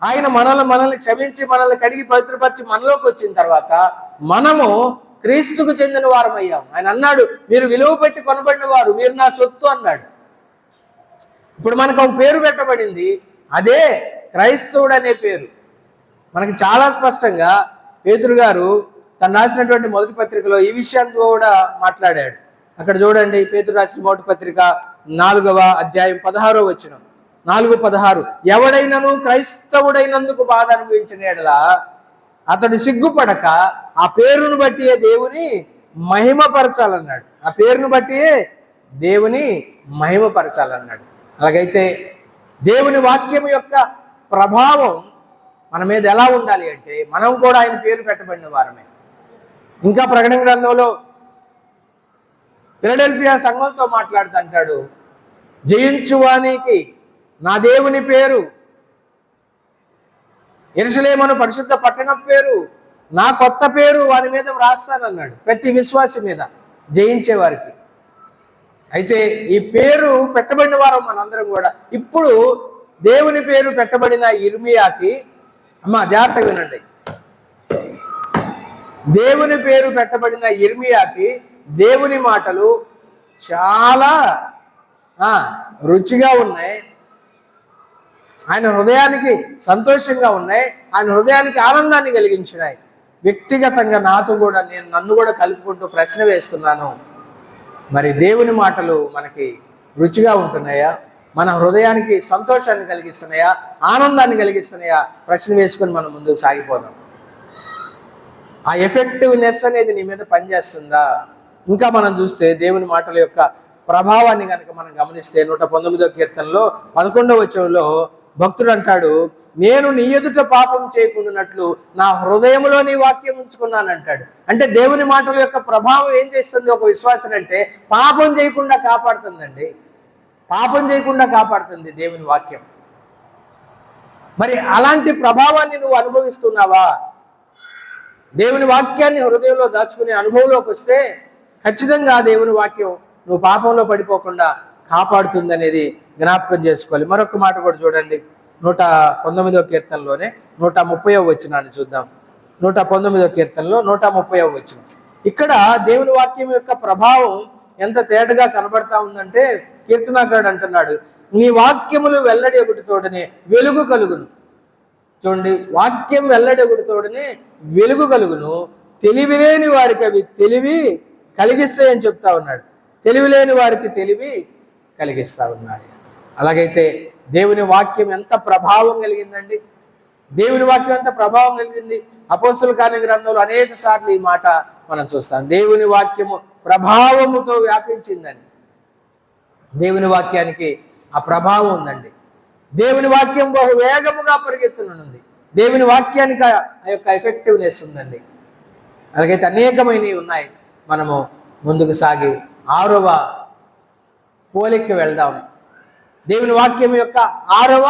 ఆయన మనల్ని క్షమించి, మనల్ని కడిగి పవిత్రపరిచి మనలోకి వచ్చిన తర్వాత మనము క్రీస్తుకు చెందిన వారం అయ్యాం. ఆయన అన్నాడు, మీరు విలువ పెట్టి కొనబడిన వారు, మీరు నా సొత్తు అన్నాడు. ఇప్పుడు మనకు ఒక పేరు పెట్టబడింది, అదే క్రైస్తవుడు అనే పేరు. మనకి చాలా స్పష్టంగా పేతురు గారు తను రాసినటువంటి మొదటి పత్రికలో ఈ విషయాన్ని కూడా మాట్లాడాడు. అక్కడ చూడండి, పేతురు రాసిన మొదటి పత్రిక 4వ అధ్యాయం 16వ వచనం, 4:16. ఎవడైనను క్రైస్తవుడైనందుకు బాధ అనుభవించిన యెడల అతడు సిగ్గుపడక ఆ పేరును బట్టి దేవుని మహిమపరచాలన్నాడు. ఆ పేరును బట్టి దేవుని మహిమపరచాలన్నాడు. అలాగైతే దేవుని వాక్యం యొక్క ప్రభావం మన మీద ఎలా ఉండాలి అంటే, మనం కూడా ఆయన పేరు పెట్టబడిన వారమే. ఇంకా ప్రకటన గ్రంథంలో ఫిలడెల్ఫియా సంఘంతో మాట్లాడుతుంటాడు, జయించువానికి నా దేవుని పేరు, యెరూషలేము పరిశుద్ధ పట్టణం పేరు, నా కొత్త పేరు వారి మీద వ్రాస్తానన్నాడు. ప్రతి విశ్వాసి మీద, జయించే వారికి. అయితే ఈ పేరు పెట్టబడిన వారు మనందరం కూడా. ఇప్పుడు దేవుని పేరు పెట్టబడిన ఇర్మియాకి, జాగ్రత్తగా వినండి, దేవుని పేరు పెట్టబడిన ఇర్మియాకి దేవుని మాటలు చాలా రుచిగా ఉన్నాయి, ఆయన హృదయానికి సంతోషంగా ఉన్నాయి, ఆయన హృదయానికి ఆనందాన్ని కలిగించినాయి. వ్యక్తిగతంగా నన్ను కూడా కలుపుకుంటూ ప్రశ్న వేస్తున్నాను, మరి దేవుని మాటలు మనకి రుచిగా ఉంటున్నాయా? మన హృదయానికి సంతోషాన్ని కలిగిస్తున్నాయా? ఆనందాన్ని కలిగిస్తున్నాయా? ప్రశ్న వేసుకొని మనం ముందుకు సాగిపోదాం. ఆ ఎఫెక్టివ్నెస్ అనేది నీ మీద పనిచేస్తుందా? ఇంకా మనం చూస్తే దేవుని మాటల యొక్క ప్రభావాన్ని కనుక మనం గమనిస్తే 119వ కీర్తనలో 11వ వచనంలో భక్తుడు అంటాడు, నేను నీ ఎదుట పాపం చేయకుండానట్లు నా హృదయంలో నీ వాక్యం ఉంచుకున్నాను అంటాడు. అంటే దేవుని మాటల యొక్క ప్రభావం ఏం చేస్తుంది ఒక విశ్వాసం అంటే? పాపం చేయకుండా కాపాడుతుందండి. పాపం చేయకుండా కాపాడుతుంది దేవుని వాక్యం. మరి అలాంటి ప్రభావాన్ని నువ్వు అనుభవిస్తున్నావా? దేవుని వాక్యాన్ని హృదయంలో దాచుకునే అనుభవంలోకి వస్తే ఖచ్చితంగా దేవుని వాక్యం నువ్వు పాపంలో పడిపోకుండా కాపాడుతుంది అనేది జ్ఞాపకం చేసుకోవాలి. మరొక మాట కూడా చూడండి, 119వ కీర్తనలోనే 130వ వచనాన్ని చూద్దాం. 119వ కీర్తనలో 130వ వచనం. ఇక్కడ దేవుని వాక్యం యొక్క ప్రభావం ఎంత తేటగా కనబడతా ఉందంటే, కీర్తనాకారుడు అంటున్నాడు, నీ వాక్యములు వెల్లడి ఒకటితోడనే వెలుగు కలుగును. చూడండి, వాక్యం వెల్లడి ఒకటితోడనే వెలుగు కలుగును, తెలివి లేని వారికి అవి తెలివి కలిగిస్తాయని చెప్తా ఉన్నాడు. తెలివి లేని వారికి తెలివి కలిగిస్తా ఉన్నాడు. అలాగైతే దేవుని వాక్యం ఎంత ప్రభావం కలిగిందండి? దేవుని వాక్యం ఎంత ప్రభావం కలిగింది? అపోస్తుల కార్య గ్రంథంలో అనేక సార్లు ఈ మాట మనం చూస్తాం. దేవుని వాక్యము ప్రభావముతో వ్యాపించిందని. దేవుని వాక్యానికి ఆ ప్రభావం ఉందండి. దేవుని వాక్యం బహు వేగముగా పరిగెత్తునుంది. దేవుని వాక్యానికి ఆ యొక్క ఎఫెక్టివ్నెస్ ఉందండి. అలాగైతే అనేకమైనవి ఉన్నాయి. మనము ముందుకు సాగి 6వ పోలికకి వెళ్దాం. దేవుని వాక్యం యొక్క 6వ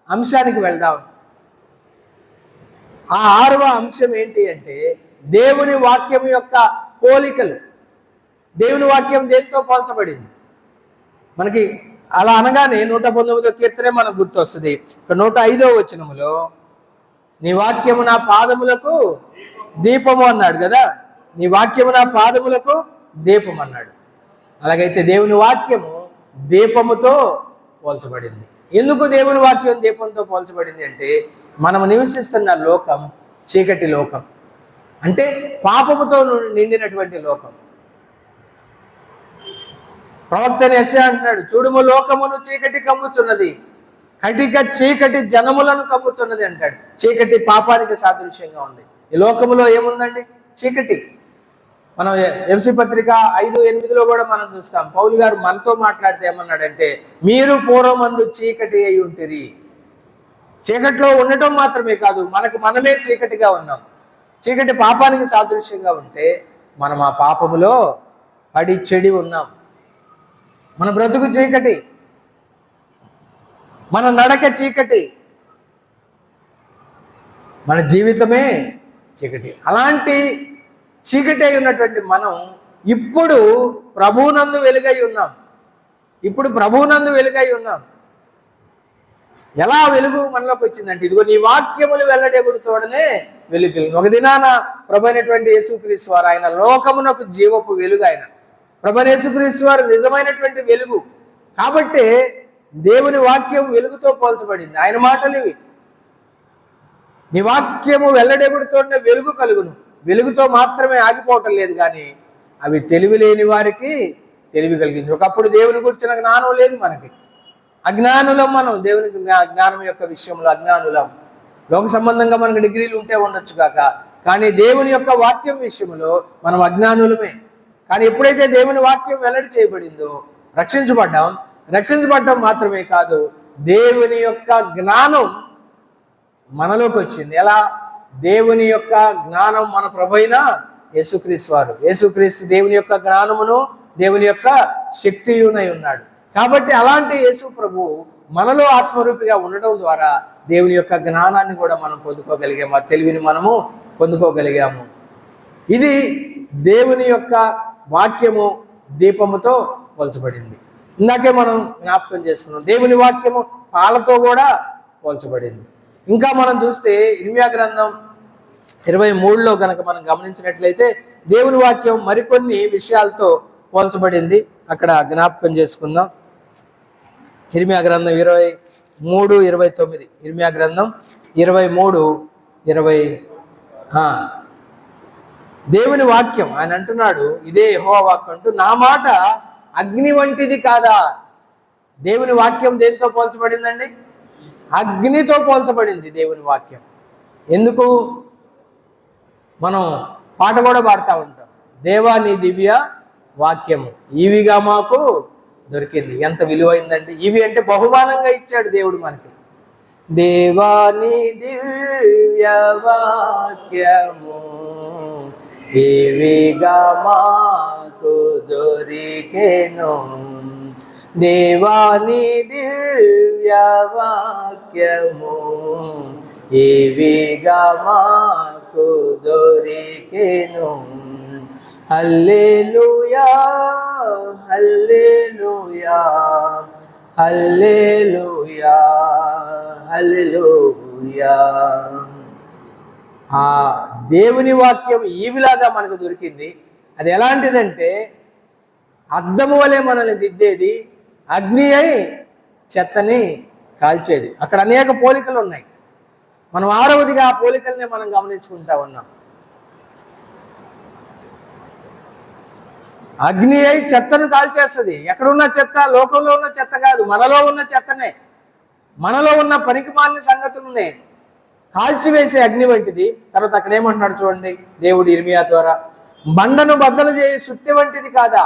అంశానికి వెళ్దాం. ఆ 6వ అంశం ఏంటి అంటే, దేవుని వాక్యం యొక్క పోలికలు. దేవుని వాక్యం దేనితో పోల్చబడింది? మనకి అలా అనగానే 119వ కీర్తనే మనకు గుర్తొస్తుంది. ఇక్కడ 105వ వచనములో నీ వాక్యము నా పాదములకు దీపము అన్నాడు కదా. నీ వాక్యము నా పాదములకు దీపం అన్నాడు. అలాగైతే దేవుని వాక్యము దీపముతో పోల్చబడింది. ఎందుకు దేవుని వాక్యం దీపంతో పోల్చబడింది అంటే, మనం నివసిస్తున్న లోకం చీకటి లోకం, అంటే పాపముతో నిండినటువంటి లోకం. ప్రవక్త యెషయా అంటున్నాడు, చూడుము లోకమును చీకటి కమ్ముచున్నది, కటిక చీకటి జనములను కమ్ముచున్నది అంటాడు. చీకటి పాపానికి సాదృశ్యంగా ఉంది. ఈ లోకములో ఏముందండి? చీకటి. మనం ఎఫ్సి పత్రిక 5:8 కూడా మనం చూస్తాం. పౌలు గారు మనతో మాట్లాడితే ఏమన్నాడంటే, మీరు పూర్వమందు చీకటి అయి ఉంటిరి. చీకటిలో ఉండటం మాత్రమే కాదు, మనమే చీకటిగా ఉన్నాం. చీకటి పాపానికి సాదృశ్యంగా ఉంటే మనం ఆ పాపములో పడి చెడి ఉన్నాం. మన బ్రతుకు చీకటి, మన నడక చీకటి, మన జీవితమే చీకటి. అలాంటి చీకటి అయి ఉన్నటువంటి మనం ఇప్పుడు ప్రభువునందు వెలుగై ఉన్నాం. ఎలా వెలుగు మనలోకి వచ్చిందంటే, ఇదిగో నీ వాక్యములు వెల్లడెగుడుతోడనే వెలుగు. ఒక దినాన ప్రభు అయినటువంటి యేసుక్రీస్తు వారు, ఆయన లోకమునకు జీవపు వెలుగు. ఆయన ప్రభు యేసుక్రీస్తు వారు నిజమైనటువంటి వెలుగు. కాబట్టి దేవుని వాక్యం వెలుగుతో పోల్చబడింది. ఆయన మాటలు ఇవి, నీ వాక్యము వెల్లడెగుడుతోనే వెలుగు కలుగును. వెలుగుతో మాత్రమే ఆగిపోవటం లేదు, కానీ అవి తెలివి లేని వారికి తెలివి కలిగింది. ఒకప్పుడు దేవుని గురించిన జ్ఞానం లేదు మనకి, అజ్ఞానులం మనం. దేవుని జ్ఞానం యొక్క విషయంలో అజ్ఞానులం. లోక సంబంధంగా మనకు డిగ్రీలు ఉంటే ఉండొచ్చు కాక, కానీ దేవుని యొక్క వాక్యం విషయంలో మనం అజ్ఞానులమే. కానీ ఎప్పుడైతే దేవుని వాక్యం వెల్లడి చేయబడిందో రక్షించబడ్డం మాత్రమే కాదు, దేవుని యొక్క జ్ఞానం మనలోకి వచ్చింది. ఎలా? దేవుని యొక్క జ్ఞానం మన ప్రభు అయిన యేసుక్రీస్తు వారు. యేసుక్రీస్తు దేవుని యొక్క జ్ఞానమును, దేవుని యొక్క శక్తియునై ఉన్నాడు. కాబట్టి అలాంటి యేసు ప్రభు మనలో ఆత్మరూపిగా ఉండడం ద్వారా దేవుని యొక్క జ్ఞానాన్ని కూడా మనం పొందుకోగలిగాము, ఆ తెలివిని మనము పొందుకోగలిగాము. ఇది దేవుని యొక్క వాక్యము దీపముతో పోల్చబడింది. ఇందాకే మనం జ్ఞాపకం చేసుకున్నాం, దేవుని వాక్యము పాలతో కూడా పోల్చబడింది. ఇంకా మనం చూస్తే ఇర్మియా గ్రంథం 23లో కనుక మనం గమనించినట్లయితే దేవుని వాక్యం మరికొన్ని విషయాలతో పోల్చబడింది. అక్కడ జ్ఞాపకం చేసుకుందాం. ఇర్మియా గ్రంథం 23:29. ఇర్మియా గ్రంథం 23:20. దేవుని వాక్యం ఆయన అంటున్నాడు, ఇదే యెహోవా వాక్యం అంటూ, నా మాట అగ్ని వంటిది కాదా? దేవుని వాక్యం దేనితో పోల్చబడిందండి? అగ్నితో పోల్చబడింది దేవుని వాక్యం. ఎందుకు? మనం పాట కూడా పాడుతూ ఉంటాం, దేవా నీ దివ్య వాక్యము ఈవిగా మాకు దొరికింది. ఎంత విలువైందండి! ఇవి అంటే బహుమానంగా ఇచ్చాడు దేవుడు మనకి. దేవా నీ దివ్య వాక్యము ఈవిగా మాకు దొరికెను. దేవా నీ దివ్య వాక్యము ఈవిగా మాకు దొరికెను. హల్లెలూయా హల్లెలూయా హల్లెలూయా హల్లెలూయా. ఆ దేవుని వాక్యం ఈవిలాగా మనకు దొరికింది. అది ఎలాంటిదంటే, అద్దము వలె మనల్ని దిద్దేది, అగ్ని అయి చెత్తని కాల్చేది. అక్కడ అనేక పోలికలు ఉన్నాయి. మనం 6వదిగా ఆ పోలికల్ని మనం గమనించుకుంటా ఉన్నాం. అగ్ని అయి చెత్తను కాల్చేస్తుంది. ఎక్కడున్న చెత్త? లోకంలో ఉన్న చెత్త కాదు, మనలో ఉన్న చెత్తనే, మనలో ఉన్న పనికిమాలిన సంగతులనే కాల్చివేసే అగ్ని వంటిది. తర్వాత అక్కడ ఏమంటున్నాడు చూడండి దేవుడు ఇర్మియా ద్వారా, బండను బద్దలు చేయు సుత్తె వంటిది కాదా?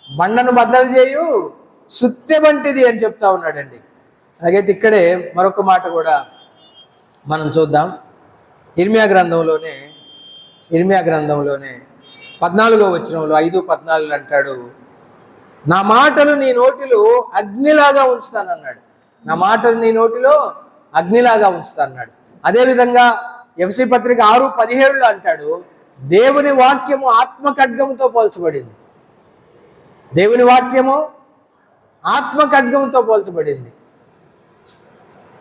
బండను బద్దలు చేయు సుత్తె వంటిది అని చెప్తా ఉన్నాడండి. అలాగైతే ఇక్కడే మరొక మాట కూడా మనం చూద్దాం. ఇర్మియా గ్రంథంలోనే 14వ వచనంలో 5:14 అంటాడు, నా మాటలు నీ నోటిలో అగ్నిలాగా ఉంచుతానన్నాడు. నా మాటలు నీ నోటిలో అగ్నిలాగా ఉంచుతానన్నాడు. అదేవిధంగా ఎఫ్సి పత్రిక 6:17 అంటాడు, దేవుని వాక్యము ఆత్మ ఖడ్గముతో పోల్చబడింది. దేవుని వాక్యము ఆత్మ ఖడ్గముతో పోల్చబడింది.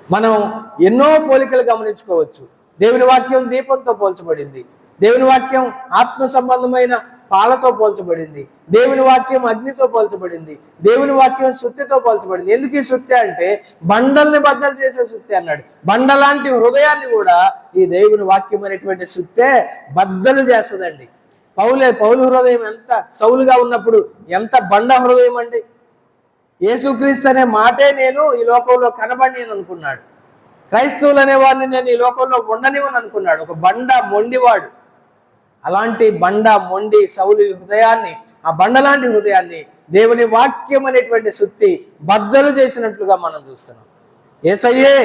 మనం ఎన్నో పోలికలు గమనించుకోవచ్చు. దేవుని వాక్యం దీపంతో పోల్చబడింది. దేవుని వాక్యం ఆత్మ సంబంధమైన పాలతో పోల్చబడింది. దేవుని వాక్యం అగ్నితో పోల్చబడింది. దేవుని వాక్యం సుత్తెతో పోల్చబడింది. ఎందుకు ఈ సుత్తె అంటే, బండల్ని బద్దలు చేసే సుత్తె అన్నాడు. బండ లాంటి హృదయాన్ని కూడా ఈ దేవుని వాక్యం అనేటువంటి సుత్తె బద్దలు చేస్తుందండి. పౌలు హృదయం ఎంత సౌలుగా ఉన్నప్పుడు ఎంత బండ హృదయం అండి. యేసుక్రీస్తు అనే మాటే నేను ఈ లోకంలో కనబడిని అనుకున్నాడు. క్రైస్తవులు అనేవాడిని నేను ఈ లోకంలో ఉండనివని అనుకున్నాడు. ఒక బండ మొండివాడు. అలాంటి బండ మొండి సౌలు హృదయాన్ని, ఆ బండలాంటి హృదయాన్ని దేవుని వాక్యం అనేటువంటి సుత్తి బద్దలు చేసినట్లుగా మనం చూస్తున్నాం. యేసయ్యే,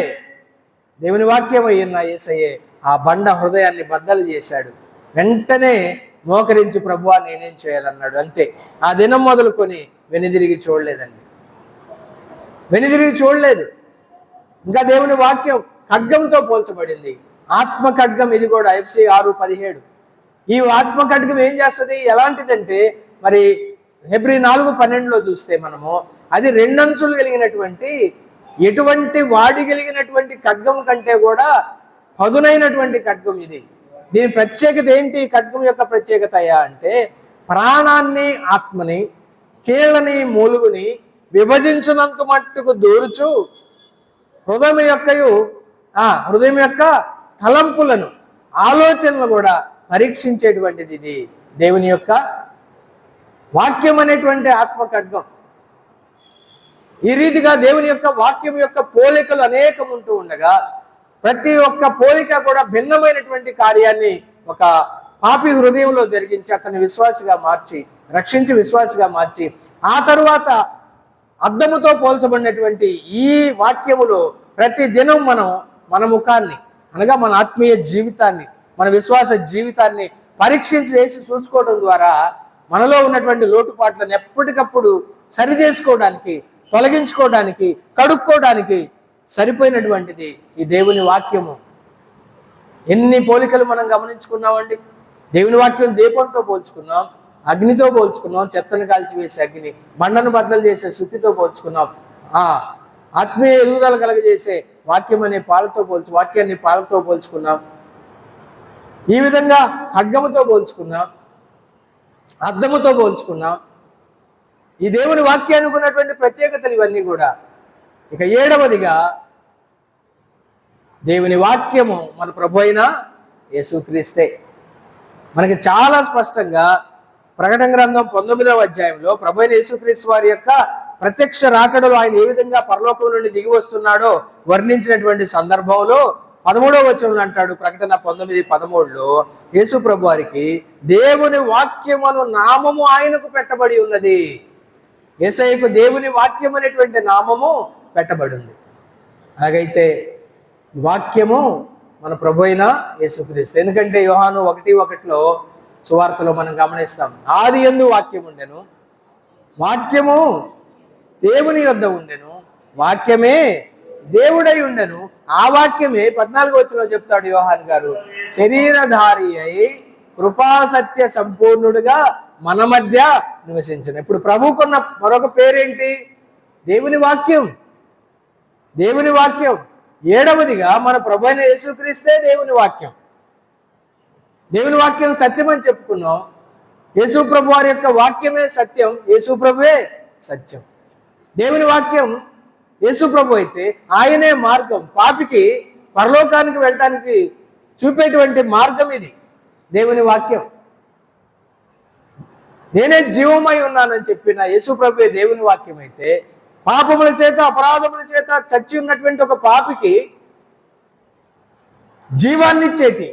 దేవుని వాక్యం అయ్యున్న యేసయ్యే ఆ బండ హృదయాన్ని బద్దలు చేశాడు. వెంటనే మోకరించి ప్రభువా నేనేం చేయాలన్నాడు. అంతే. ఆ దినం మొదలుకొని వెనుదిరిగి చూడలేదండి, వెనుదిరిగి చూడలేదు. ఇంకా దేవుని వాక్యం ఖడ్గంతో పోల్చబడింది. ఆత్మ ఖడ్గం, ఇది కూడా FC 6:17. ఈ ఆత్మ ఖడ్గం ఏం చేస్తుంది, ఎలాంటిదంటే మరి హెబ్రీ 4:12లో చూస్తే మనము అది 2 అంచులు కలిగినటువంటి, ఎటువంటి వాడి కలిగినటువంటి ఖడ్గం కంటే కూడా పదునైనటువంటి ఖడ్గం ఇది. దీని ప్రత్యేకత ఏంటి? ఖడ్గం యొక్క ప్రత్యేకత అంటే ప్రాణాన్ని, ఆత్మని, కీళ్ళని, మూలుగుని విభజించినంత మట్టుకు దూరుచు హృదయం యొక్క తలంపులను, ఆలోచనలు కూడా పరీక్షించేటువంటిది ఇది దేవుని యొక్క వాక్యం అనేటువంటి ఆత్మ ఖడ్గం. ఈ రీతిగా దేవుని యొక్క వాక్యం యొక్క పోలికలు అనేకం ఉంటూ ఉండగా ప్రతి ఒక్క పోలిక కూడా భిన్నమైనటువంటి కార్యాన్ని ఒక పాపి హృదయంలో జరిగించి అతన్ని విశ్వాసిగా మార్చి, రక్షించి విశ్వాసిగా మార్చి, ఆ తరువాత అద్దముతో పోల్చబడినటువంటి ఈ వాక్యములో ప్రతి దినం మనం మన ముఖాన్ని, అనగా మన ఆత్మీయ జీవితాన్ని, మన విశ్వాస జీవితాన్ని పరీక్షించి వేసి చూసుకోవడం ద్వారా మనలో ఉన్నటువంటి లోటుపాట్లను ఎప్పటికప్పుడు సరి చేసుకోవడానికి, తొలగించుకోవడానికి, కడుక్కోవడానికి సరిపోయినటువంటిది ఈ దేవుని వాక్యము. ఎన్ని పోలికలు మనం గమనించుకున్నామండి. దేవుని వాక్యం దీపంతో పోల్చుకున్నాం, అగ్నితో పోల్చుకున్నాం, చెత్తను కాల్చివేసే అగ్ని, బండను బద్దలు చేసే సుత్తితో పోల్చుకున్నాం, ఆత్మీయ ఎదుగుదల కలగజేసే వాక్యాన్ని పాలతో పోల్చుకున్నాం. ఈ విధంగా ఖడ్గముతో పోల్చుకున్నాం, అద్దముతో పోల్చుకున్నాం. ఈ దేవుని వాక్యానికి ఉన్నటువంటి ప్రత్యేకతలు ఇవన్నీ కూడా. ఇక 7వదిగా దేవుని వాక్యము మన ప్రభు అయిన యేసుక్రీస్తే. మనకి చాలా స్పష్టంగా ప్రకటన గ్రంథం 19వ అధ్యాయంలో ప్రభు అయిన యేసుక్రీస్తు వారి యొక్క ప్రత్యక్ష రాకడలో ఆయన ఏ విధంగా పరలోకం నుండి దిగి వస్తున్నాడో వర్ణించినటువంటి సందర్భంలో 13వ వచనంలో అంటాడు, ప్రకటన 19:13లో యేసు ప్రభు వారికి దేవుని వాక్యమును నామము ఆయనకు పెట్టబడి ఉన్నది. యేసయ్యకు దేవుని వాక్యం అనేటువంటి నామము పెట్టబడి ఉంది. అలాగైతే వాక్యము మన ప్రభు అయిన యేసుక్రీస్తు. ఎందుకంటే యోహాను 1:1లో సువార్తలో మనం గమనిస్తాం, ఆది యందు వాక్యం ఉండెను, వాక్యము దేవుని యొద్ద ఉండెను, వాక్యమే దేవుడై ఉండెను, ఆ వాక్యమే 14వ వచనంలో చెప్తాడు యోహాన్ గారు, శరీరధారి అయి కృపాసత్య సంపూర్ణుడుగా మన మధ్య నివసించను. ఇప్పుడు ప్రభుకున్న మరొక పేరేంటి? దేవుని వాక్యం. దేవుని వాక్యం. 7వదిగా మన ప్రభు అయిన యేసుక్రీస్తే దేవుని వాక్యం. దేవుని వాక్యం సత్యం అని చెప్పుకున్నాం. యేసు ప్రభు వారి యొక్క వాక్యమే సత్యం, యేసు ప్రభువే సత్యం. దేవుని వాక్యం యేసు ప్రభు అయితే ఆయనే మార్గం. పాపికి పరలోకానికి వెళ్ళటానికి చూపేటువంటి మార్గం ఇది దేవుని వాక్యం. నేనే జీవమై ఉన్నానని చెప్పిన యేసు ప్రభువే దేవుని వాక్యం అయితే, పాపముల చేత అపరాధముల చేత చచ్చి ఉన్నటువంటి ఒక పాపికి జీవాన్నిచ్చేటి,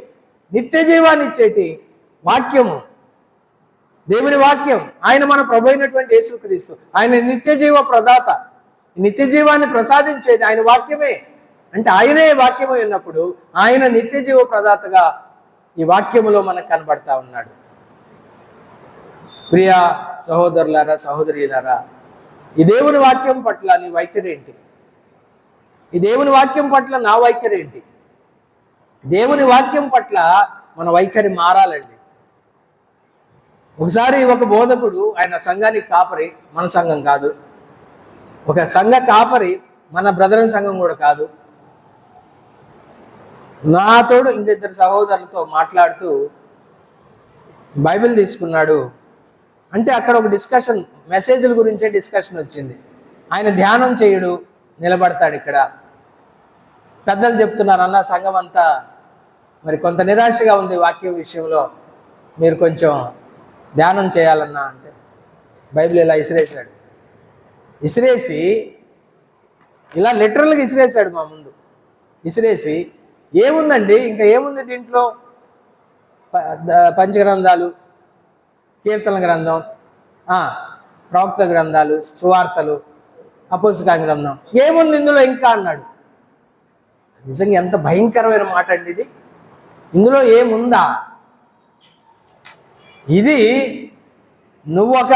నిత్య జీవాన్నిచ్చేటి వాక్యము దేవుని వాక్యం. ఆయన మన ప్రభు అయినటువంటి యేసుక్రీస్తు, ఆయన నిత్య జీవ ప్రదాత, నిత్య జీవాన్ని ప్రసాదించేది ఆయన వాక్యమే. అంటే ఆయనే వాక్యమై ఉన్నప్పుడు ఆయన నిత్య జీవ ప్రదాతగా ఈ వాక్యములో మనకు కనబడతా ఉన్నాడు. ప్రియ సహోదరులారా, సహోదరులారా, ఈ దేవుని వాక్యం పట్ల నీ వైఖరి ఏంటి? ఈ దేవుని వాక్యం పట్ల నా వైఖరి ఏంటి? దేవుని వాక్యం పట్ల మన వైఖరి మారాలండి. ఒకసారి ఒక బోధకుడు, ఆయన సంఘానికి కాపరి, మన సంఘం కాదు, ఒక సంఘ కాపరి, మన బ్రదర్ సంఘం కూడా కాదు, నాతోడు ఇంకిద్దరు సహోదరులతో మాట్లాడుతూ బైబిల్ తీసుకున్నాడు. అంటే అక్కడ ఒక డిస్కషన్, మెసేజ్ల గురించే డిస్కషన్ వచ్చింది. ఆయన ధ్యానం చేయడు, నిలబడతాడు. ఇక్కడ పెద్దలు చెప్తున్నారు, అన్న సంఘం అంతా మరి కొంత నిరాశగా ఉంది వాక్యం విషయంలో, మీరు కొంచెం ధ్యానం చేయాలన్నా అంటే బైబిల్ ఇలా ఇసిరేశాడు. ఇసిరేసి ఇలా లిటరల్గా ఇసిరేశాడు మా ముందు. ఇసిరేసి ఏముందండి, ఇంకా ఏముంది దీంట్లో, పంచగ్రంథాలు, కీర్తన గ్రంథం, ప్రవక్త గ్రంథాలు, సువార్తలు, అపోస్తల గ్రంథం, ఏముంది ఇందులో ఇంకా అన్నాడు. నిజంగా ఎంత భయంకరమైన మాట అండి ఇది. ఇందులో ఏముందా? ఇది నువ్వొక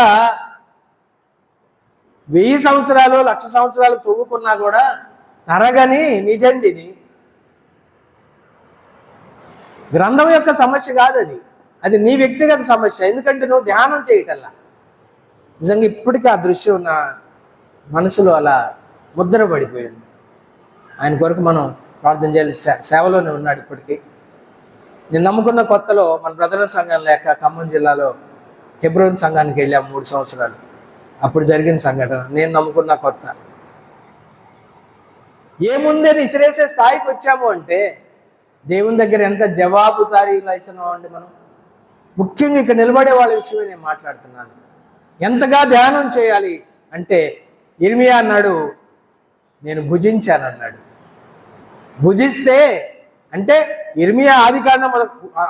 1000 సంవత్సరాలు 1,00,000 సంవత్సరాలు తవ్వుకున్నా కూడా తరగని నిజండి ఇది. గ్రంథం యొక్క సమస్య కాదు అది, అది నీ వ్యక్తిగత సమస్య. ఎందుకంటే నువ్వు ధ్యానం చేయటల్లా. నిజంగా ఇప్పటికీ ఆ దృశ్యం నా మనసులో అలా ముద్ర పడిపోయింది. ఆయన కొరకు మనం ప్రార్థన చేయాలి. సేవలోనే ఉన్నాడు ఇప్పటికీ. నేను నమ్ముకున్న కొత్తలో మన బ్రదర్ల సంఘం లేక ఖమ్మం జిల్లాలో హెబ్రోన్ సంఘానికి వెళ్ళాము 3 సంవత్సరాలు. అప్పుడు జరిగిన సంఘటన. నేను నమ్ముకున్న కొత్త ఏముందని ఇసిరేసే స్థాయికి వచ్చాము అంటే దేవుని దగ్గర ఎంత జవాబుదారీలు అవుతున్నాం అండి మనం. ముఖ్యంగా ఇక్కడ నిలబడే వాళ్ళ విషయమే నేను మాట్లాడుతున్నాను. ఎంతగా ధ్యానం చేయాలి అంటే ఇర్మియా అన్నాడు, నేను భుజించాను అన్నాడు. భుజిస్తే అంటే ఇర్మియా ఆదికాండం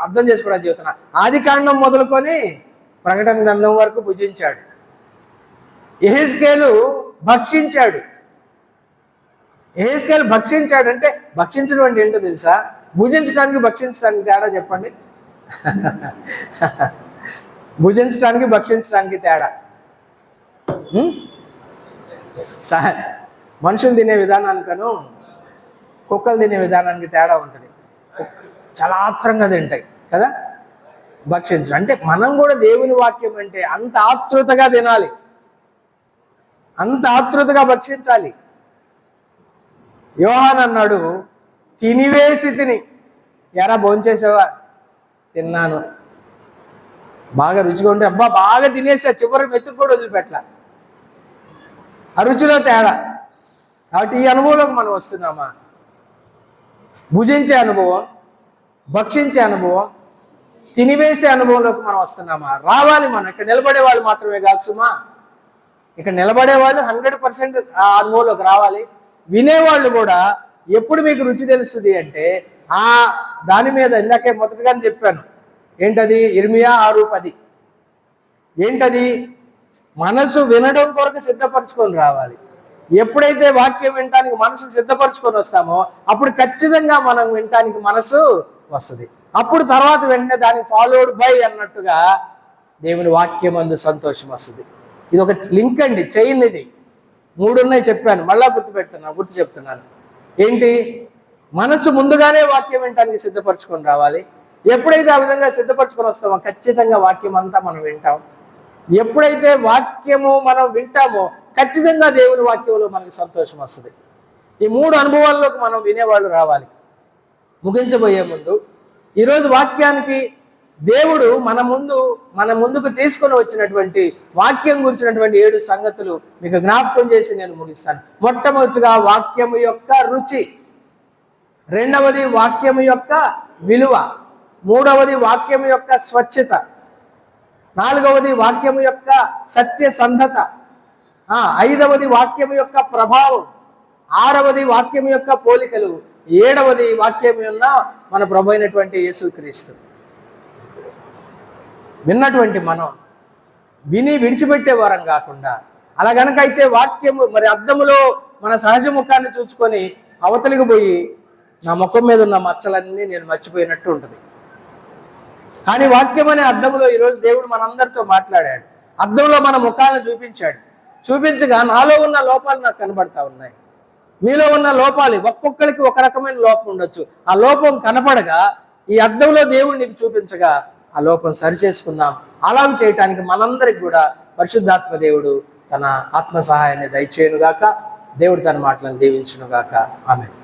అర్థం చేసుకోవడానికి చెబుతున్నా. ఆదికాండం మొదలుకొని ప్రకటన గ్రంథం వరకు భుజించాడు. యెహెజ్కేలు భక్షించాడు. యెహెజ్కేలు భక్షించాడు అంటే భక్షించడం అంటే ఏంటో తెలుసా? భుజించడానికి భక్షించడానికి తేడా చెప్పండి. భుజించడానికి భక్షించడానికి తేడా. మనుషులు తినే విధానానికను కుక్కలు తినే విధానానికి తేడా ఉంటుంది. చాలా ఆత్రంగా తింటాయి కదా. భక్షించడం అంటే మనం కూడా దేవుని వాక్యం అంటే అంత ఆతృతగా తినాలి, అంత ఆతృతగా భక్షించాలి. యోహాన్ అన్నాడు, తినివేసి తిని ఎరా భోంచేసావా? తిన్నాను. బాగా రుచిగా ఉంటే అబ్బా బాగా తినేసా, చివరి మెతుకు కూడా వదిలిపెట్టలా. ఆ రుచిలో తేడా. కాబట్టి ఈ అనుభవంలోకి మనం వస్తున్నామా? భుజించే అనుభవం, భక్షించే అనుభవం, తినివేసే అనుభవంలోకి మనం వస్తున్నామా? రావాలి. మనం ఇక్కడ నిలబడే వాళ్ళు మాత్రమే కాదు సుమా, ఇక్కడ నిలబడే వాళ్ళు 100% ఆ అనుభవంలోకి రావాలి. వినేవాళ్ళు కూడా ఎప్పుడు మీకు రుచి తెలుస్తుంది అంటే ఆ దాని మీద ఇందాకే మొదటిగానే చెప్పాను. ఏంటది? ఇర్మియా 6:10. ఏంటది? మనసు వినడం కొరకు సిద్ధపరచుకొని రావాలి. ఎప్పుడైతే వాక్యం వినటానికి మనసు సిద్ధపరచుకొని వస్తామో అప్పుడు ఖచ్చితంగా మనం వినటానికి మనసు వస్తుంది. అప్పుడు తర్వాత వెంటనే దానికి ఫాలోడ్ బై అన్నట్టుగా దేవుని వాక్యం అందు సంతోషం వస్తుంది. ఇది ఒక లింక్ అండి, చైన్. ఇది 3 ఉన్నాయి చెప్పాను, మళ్ళా గుర్తు చెప్తున్నాను. ఏంటి? మనసు ముందుగానే వాక్యం వినటానికి సిద్ధపరచుకొని రావాలి. ఎప్పుడైతే ఆ విధంగా సిద్ధపరచుకొని వస్తామో ఖచ్చితంగా వాక్యం అంతా మనం వింటాం. ఎప్పుడైతే వాక్యము మనం వింటామో ఖచ్చితంగా దేవుని వాక్యంలో మనకి సంతోషం వస్తుంది. ఈ 3 అనుభవాల్లోకి మనం వినేవాళ్ళు రావాలి. ముగించబోయే ముందు ఈరోజు వాక్యానికి దేవుడు మన ముందుకు తీసుకొని వచ్చినటువంటి వాక్యం గురించినటువంటి 7 సంగతులు మీకు జ్ఞాపకం చేసి నేను ముగిస్తాను. మొట్టమొదటిగా వాక్యము యొక్క రుచి, రెండవది వాక్యము యొక్క విలువ, మూడవది వాక్యము యొక్క స్వచ్ఛత, నాలుగవది వాక్యము యొక్క సత్యసంధత, ఐదవది వాక్యము యొక్క ప్రభావం, ఆరవది వాక్యము యొక్క పోలికలు, ఏడవది వాక్యము ఉన్న మన ప్రభు అయినటువంటి యేసుక్రీస్తు. విన్నటువంటి మనం విని విడిచిపెట్టే వారం కాకుండా అలా గనక అయితే వాక్యము మరి అద్దములో మన సహజ ముఖాన్ని చూసుకొని అవతలికి పోయి నా ముఖం మీద ఉన్న మచ్చలన్నీ నేను మర్చిపోయినట్టు ఉంటుంది. కానీ వాక్యం అనే అద్దంలో ఈరోజు దేవుడు మనందరితో మాట్లాడాడు. అద్దంలో మన ముఖాలను చూపించగా నాలో ఉన్న లోపాలు నాకు కనబడతా ఉన్నాయి. మీలో ఉన్న లోపాలు ఒక్కొక్కరికి ఒక రకమైన లోపం ఉండొచ్చు. ఆ లోపం కనపడగా ఈ అద్దంలో దేవుడు నీకు చూపించగా ఆ లోపం సరిచేసుకుందాం. అలాగ చేయటానికి మనందరికి కూడా పరిశుద్ధాత్మ దేవుడు తన ఆత్మ సహాయాన్ని దయచేయునుగాక. దేవుడు తన మాటలను దీవించునుగాక. ఆమేన్.